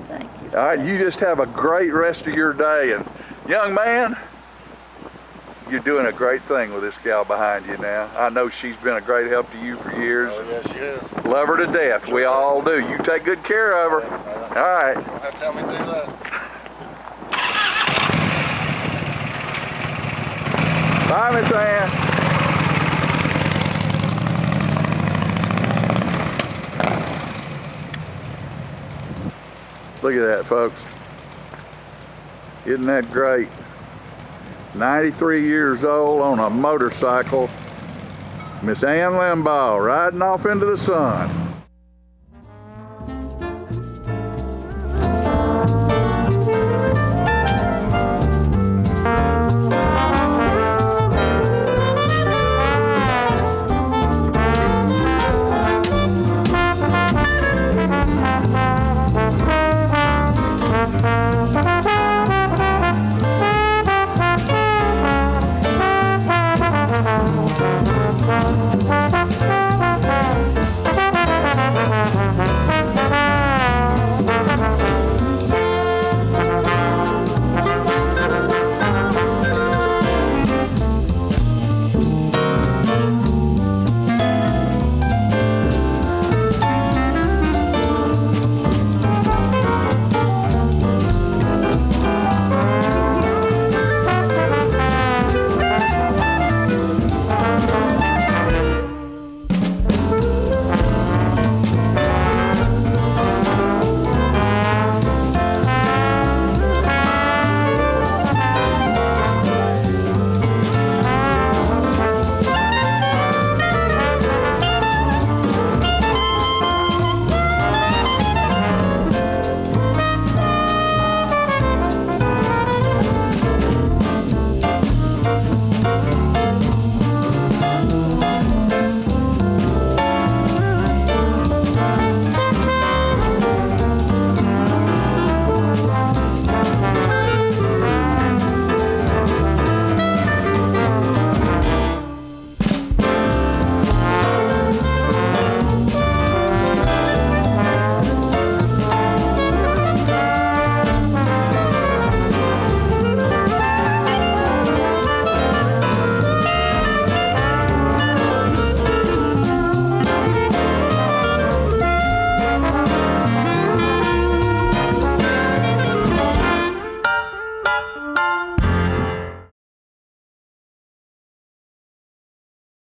Thank you. All right, you just have a great rest of your day. And young man, you're doing a great thing with this gal behind you now. I know she's been a great help to you for years. Oh, yes, she is. Love her to death. We all do. You take good care of her. All right. You don't have to tell me to do that. Bye, Miss Ann. Look at that, folks. Isn't that great? 93 years old on a motorcycle. Miss Ann Limbaugh riding off into the sun.